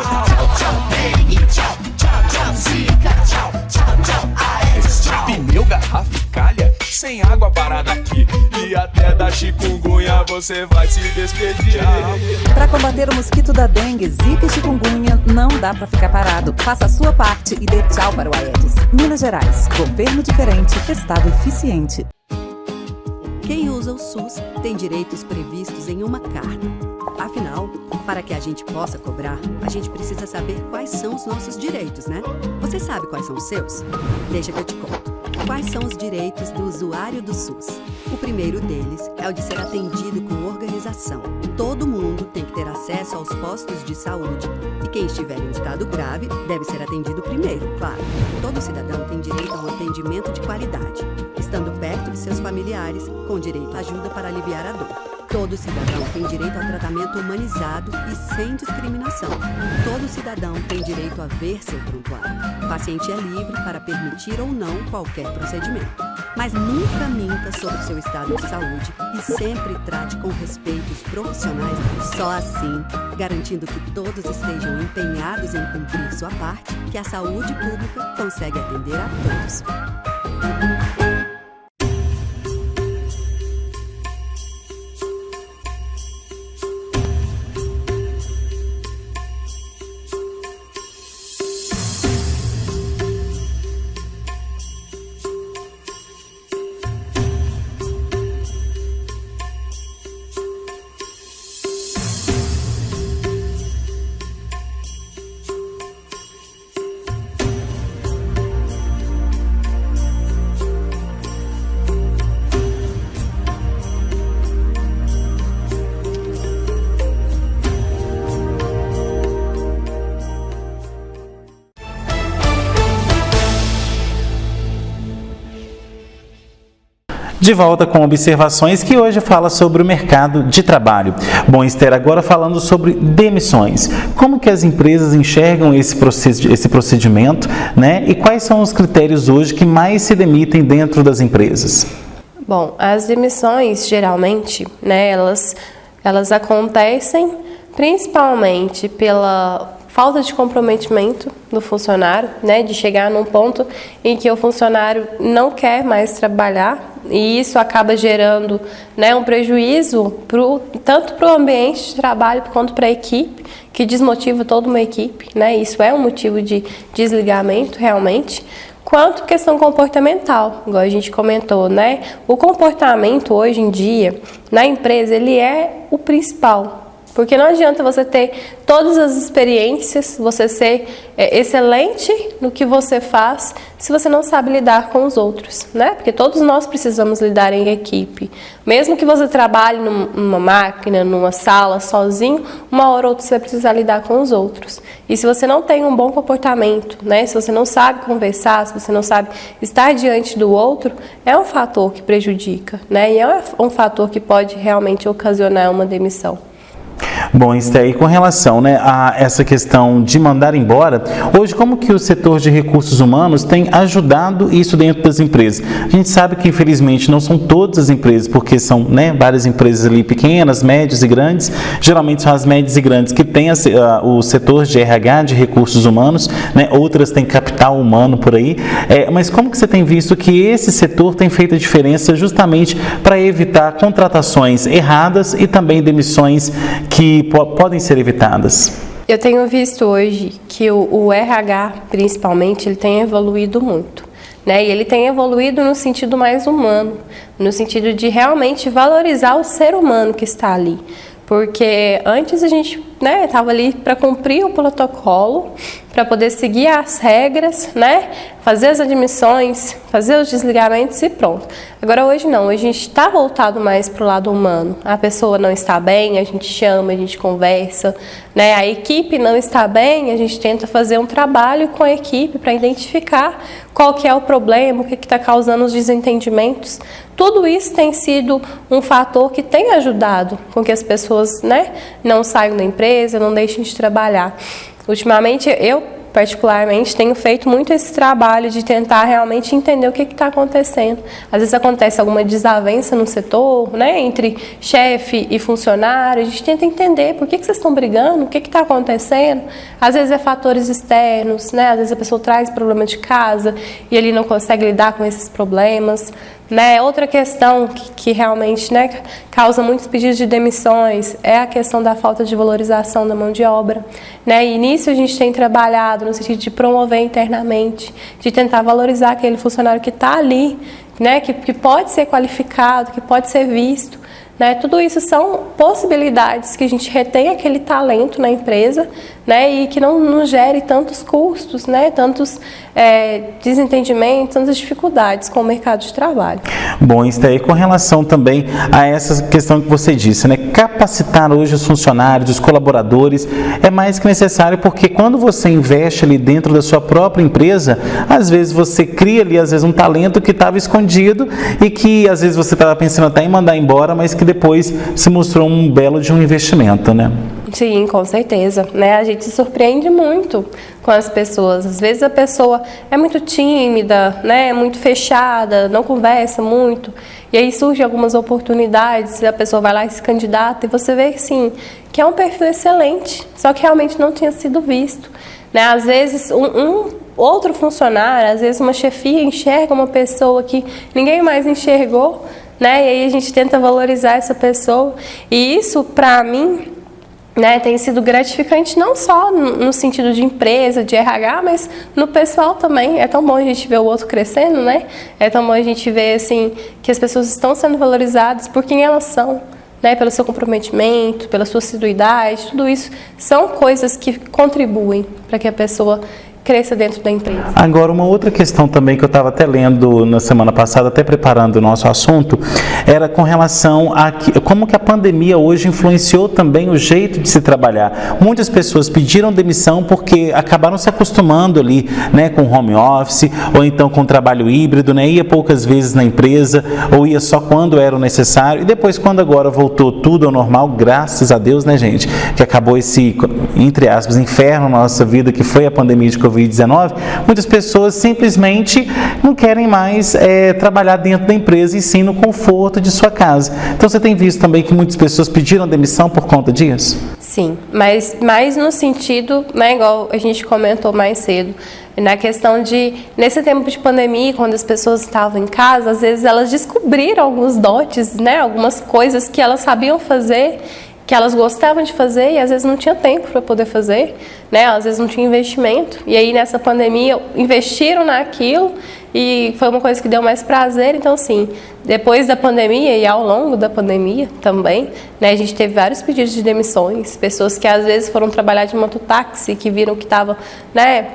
tchau, dengue, tchau, tchau, tchau, zika, tchau, tchau, tchau, aedes, tchau. Pneu, garrafa e calha, sem água parada aqui. E até da chikungunya você vai se despedir. Para combater o mosquito da dengue, zika e chikungunya, não dá para ficar parado. Faça a sua parte e dê tchau para o Aedes. Minas Gerais, governo diferente, estado eficiente. Quem usa o SUS tem direitos previstos em uma carta. Afinal, para que a gente possa cobrar, a gente precisa saber quais são os nossos direitos, né? Você sabe quais são os seus? Deixa que eu te conto. Quais são os direitos do usuário do SUS? O primeiro deles é o de ser atendido com organização. Todo mundo tem que ter acesso aos postos de saúde. E quem estiver em estado grave deve ser atendido primeiro, claro. Todo cidadão tem direito a um atendimento de qualidade, estando perto de seus familiares, com direito à ajuda para aliviar a dor. Todo cidadão tem direito a tratamento humanizado e sem discriminação. Todo cidadão tem direito a ver seu prontuário. O paciente é livre para permitir ou não qualquer procedimento. Mas nunca minta sobre seu estado de saúde e sempre trate com respeito os profissionais. Só assim, garantindo que todos estejam empenhados em cumprir sua parte, que a saúde pública consegue atender a todos. De volta com observações que hoje fala sobre o mercado de trabalho. Bom, Esther, agora falando sobre demissões. Como que as empresas enxergam esse procedimento, né? E quais são os critérios hoje que mais se demitem dentro das empresas? Bom, as demissões, geralmente, né, elas acontecem principalmente pela falta de comprometimento do funcionário, né, de chegar num ponto em que o funcionário não quer mais trabalhar, e isso acaba gerando, né, um prejuízo tanto para o ambiente de trabalho quanto para a equipe, que desmotiva toda uma equipe, né? Isso é um motivo de desligamento realmente, quanto questão comportamental, igual a gente comentou, né? O comportamento hoje em dia na empresa, ele é o principal. Porque não adianta você ter todas as experiências, você ser excelente no que você faz, se você não sabe lidar com os outros, né? Porque todos nós precisamos lidar em equipe. Mesmo que você trabalhe numa máquina, numa sala, sozinho, uma hora ou outra você vai precisar lidar com os outros. E se você não tem um bom comportamento, né? Se você não sabe conversar, se você não sabe estar diante do outro, é um fator que prejudica, né? E é um fator que pode realmente ocasionar uma demissão. Bom, Esther, e com relação, né, a essa questão de mandar embora, hoje como que o setor de recursos humanos tem ajudado isso dentro das empresas? A gente sabe que infelizmente não são todas as empresas, porque são, né, várias empresas ali pequenas, médias e grandes, geralmente são as médias e grandes que têm o setor de RH, de recursos humanos, né, outras têm capital humano por aí, mas como que você tem visto que esse setor tem feito a diferença justamente para evitar contratações erradas e também demissões que podem ser evitadas? Eu tenho visto hoje que o RH, principalmente, ele tem evoluído muito, né? E ele tem evoluído no sentido mais humano, no sentido de realmente valorizar o ser humano que está ali. Porque antes a gente, né, estava ali para cumprir o protocolo, para poder seguir as regras, né, fazer as admissões, fazer os desligamentos e pronto. Agora hoje não, hoje a gente está voltado mais para o lado humano. A pessoa não está bem, a gente chama, a gente conversa, né, a equipe não está bem, a gente tenta fazer um trabalho com a equipe para identificar qual que é o problema, o que está causando os desentendimentos. Tudo isso tem sido um fator que tem ajudado com que as pessoas, né, não saiam da empresa, não deixem de trabalhar. Ultimamente, eu particularmente tenho feito muito esse trabalho de tentar realmente entender o que está acontecendo. Às vezes acontece alguma desavença no setor, né, entre chefe e funcionário, a gente tenta entender por que vocês estão brigando, o que está acontecendo. Às vezes é fatores externos, né, às vezes a pessoa traz problema de casa e ele não consegue lidar com esses problemas. Né? Outra questão que realmente, né, causa muitos pedidos de demissões é a questão da falta de valorização da mão de obra. Né? E nisso a gente tem trabalhado no sentido de promover internamente, de tentar valorizar aquele funcionário que está ali, né, que pode ser qualificado, que pode ser visto. Né? Tudo isso são possibilidades que a gente retém aquele talento na empresa, né? E que não gere tantos custos, né? Tantos desentendimentos, tantas dificuldades com o mercado de trabalho. Bom, isso aí com relação também a essa questão que você disse, né? Capacitar hoje os funcionários, os colaboradores é mais que necessário, porque quando você investe ali dentro da sua própria empresa, às vezes você cria ali um talento que estava escondido e que às vezes você estava pensando até em mandar embora, mas que depois se mostrou um belo de um investimento, né? Sim, com certeza. Né? A gente se surpreende muito com as pessoas. Às vezes a pessoa é muito tímida, né? É muito fechada, não conversa muito. E aí surgem algumas oportunidades, a pessoa vai lá e se candidata e você vê sim, que é um perfil excelente, só que realmente não tinha sido visto. Né? Às vezes um outro funcionário, às vezes uma chefia enxerga uma pessoa que ninguém mais enxergou, né? E aí a gente tenta valorizar essa pessoa. E isso, para mim, né, tem sido gratificante não só no sentido de empresa, de RH, mas no pessoal também. É tão bom a gente ver o outro crescendo, né? É tão bom a gente ver assim, que as pessoas estão sendo valorizadas por quem elas são, né? Pelo seu comprometimento, pela sua assiduidade. Tudo isso são coisas que contribuem para que a pessoa cresça dentro da empresa. Agora, uma outra questão também que eu estava até lendo na semana passada, até preparando o nosso assunto, era com relação a como que a pandemia hoje influenciou também o jeito de se trabalhar. Muitas pessoas pediram demissão porque acabaram se acostumando ali, né, com home office, ou então com trabalho híbrido, né, ia poucas vezes na empresa, ou ia só quando era o necessário, e depois quando agora voltou tudo ao normal, graças a Deus, né, gente, que acabou esse, entre aspas, inferno na nossa vida, que foi a pandemia de Covid-19, muitas pessoas simplesmente não querem mais trabalhar dentro da empresa e sim no conforto de sua casa. Então você tem visto também que muitas pessoas pediram demissão por conta disso? Sim, mas mais no sentido, né, igual a gente comentou mais cedo, na questão de, nesse tempo de pandemia, quando as pessoas estavam em casa, às vezes elas descobriram alguns dotes, né, algumas coisas que elas sabiam fazer, que elas gostavam de fazer e às vezes não tinha tempo para poder fazer, né? Às vezes não tinha investimento. E aí nessa pandemia investiram naquilo e foi uma coisa que deu mais prazer. Então, assim, depois da pandemia e ao longo da pandemia também, né, a gente teve vários pedidos de demissões, pessoas que às vezes foram trabalhar de mototáxi, que viram que estava, né,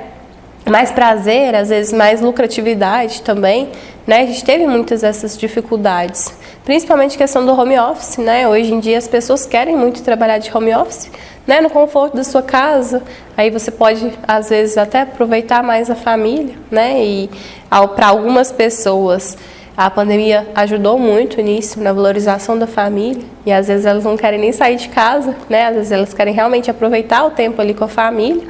mais prazer, às vezes mais lucratividade também, né? A gente teve muitas dessas dificuldades, principalmente a questão do home office, né? Hoje em dia as pessoas querem muito trabalhar de home office, né? No conforto da sua casa, aí você pode às vezes até aproveitar mais a família, né? E para algumas pessoas a pandemia ajudou muito nisso, na valorização da família, e às vezes elas não querem nem sair de casa, né? Às vezes elas querem realmente aproveitar o tempo ali com a família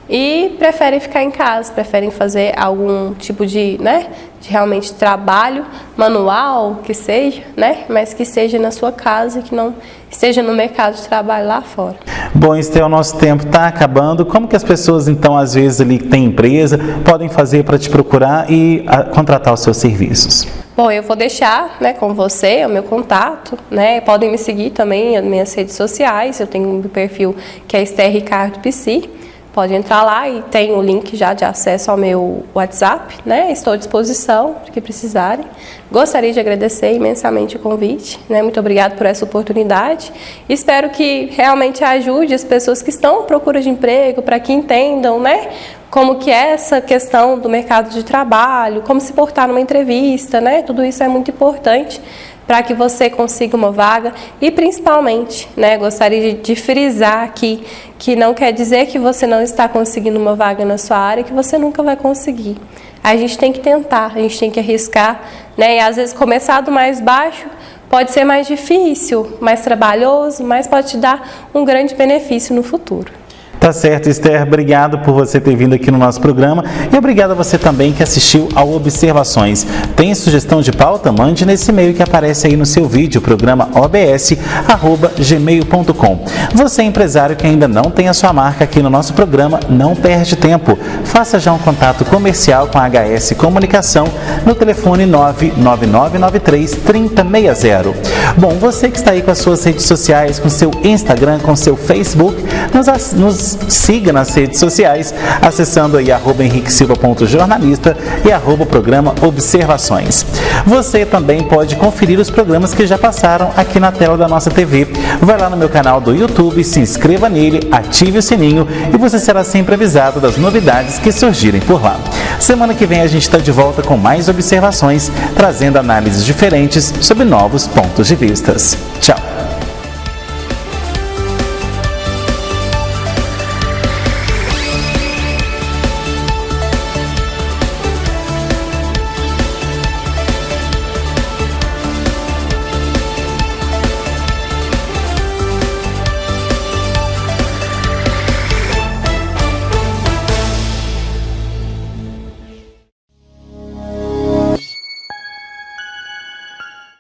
e preferem ficar em casa, preferem fazer algum tipo de, né, de realmente trabalho manual, que seja, né, mas que seja na sua casa e que não esteja no mercado de trabalho lá fora. Bom, Estel, o nosso tempo está acabando. Como que as pessoas, então, às vezes ali que têm empresa, podem fazer para te procurar e contratar os seus serviços? Bom, eu vou deixar, né, com você o meu contato, né, podem me seguir também nas minhas redes sociais, eu tenho um perfil que é Esther Ricardo Psi. Pode entrar lá e tem o link já de acesso ao meu WhatsApp, né? Estou à disposição para que precisarem. Gostaria de agradecer imensamente o convite, né? Muito obrigada por essa oportunidade. Espero que realmente ajude as pessoas que estão à procura de emprego, para que entendam, né, como que é essa questão do mercado de trabalho, como se portar numa entrevista, né? Tudo isso é muito importante para que você consiga uma vaga e principalmente, né, gostaria de frisar aqui que não quer dizer que você não está conseguindo uma vaga na sua área, que você nunca vai conseguir. A gente tem que tentar, a gente tem que arriscar, né, e às vezes começar do mais baixo pode ser mais difícil, mais trabalhoso, mas pode te dar um grande benefício no futuro. Tá certo, Esther. Obrigado por você ter vindo aqui no nosso programa e obrigado a você também que assistiu ao Observações. Tem sugestão de pauta? Mande nesse e-mail que aparece aí no seu vídeo, programa obs@gmail.com. Você, empresário que ainda não tem a sua marca aqui no nosso programa, não perde tempo. Faça já um contato comercial com a HS Comunicação no telefone 99993-3060. Bom, você que está aí com as suas redes sociais, com seu Instagram, com seu Facebook, nos siga nas redes sociais, acessando aí @henriquesilva.jornalista e @programa Observações. Você também pode conferir os programas que já passaram aqui na tela da nossa TV. Vai lá no meu canal do YouTube, se inscreva nele, ative o sininho e você será sempre avisado das novidades que surgirem por lá. Semana que vem a gente está de volta com mais observações, trazendo análises diferentes sobre novos pontos de vista. Tchau!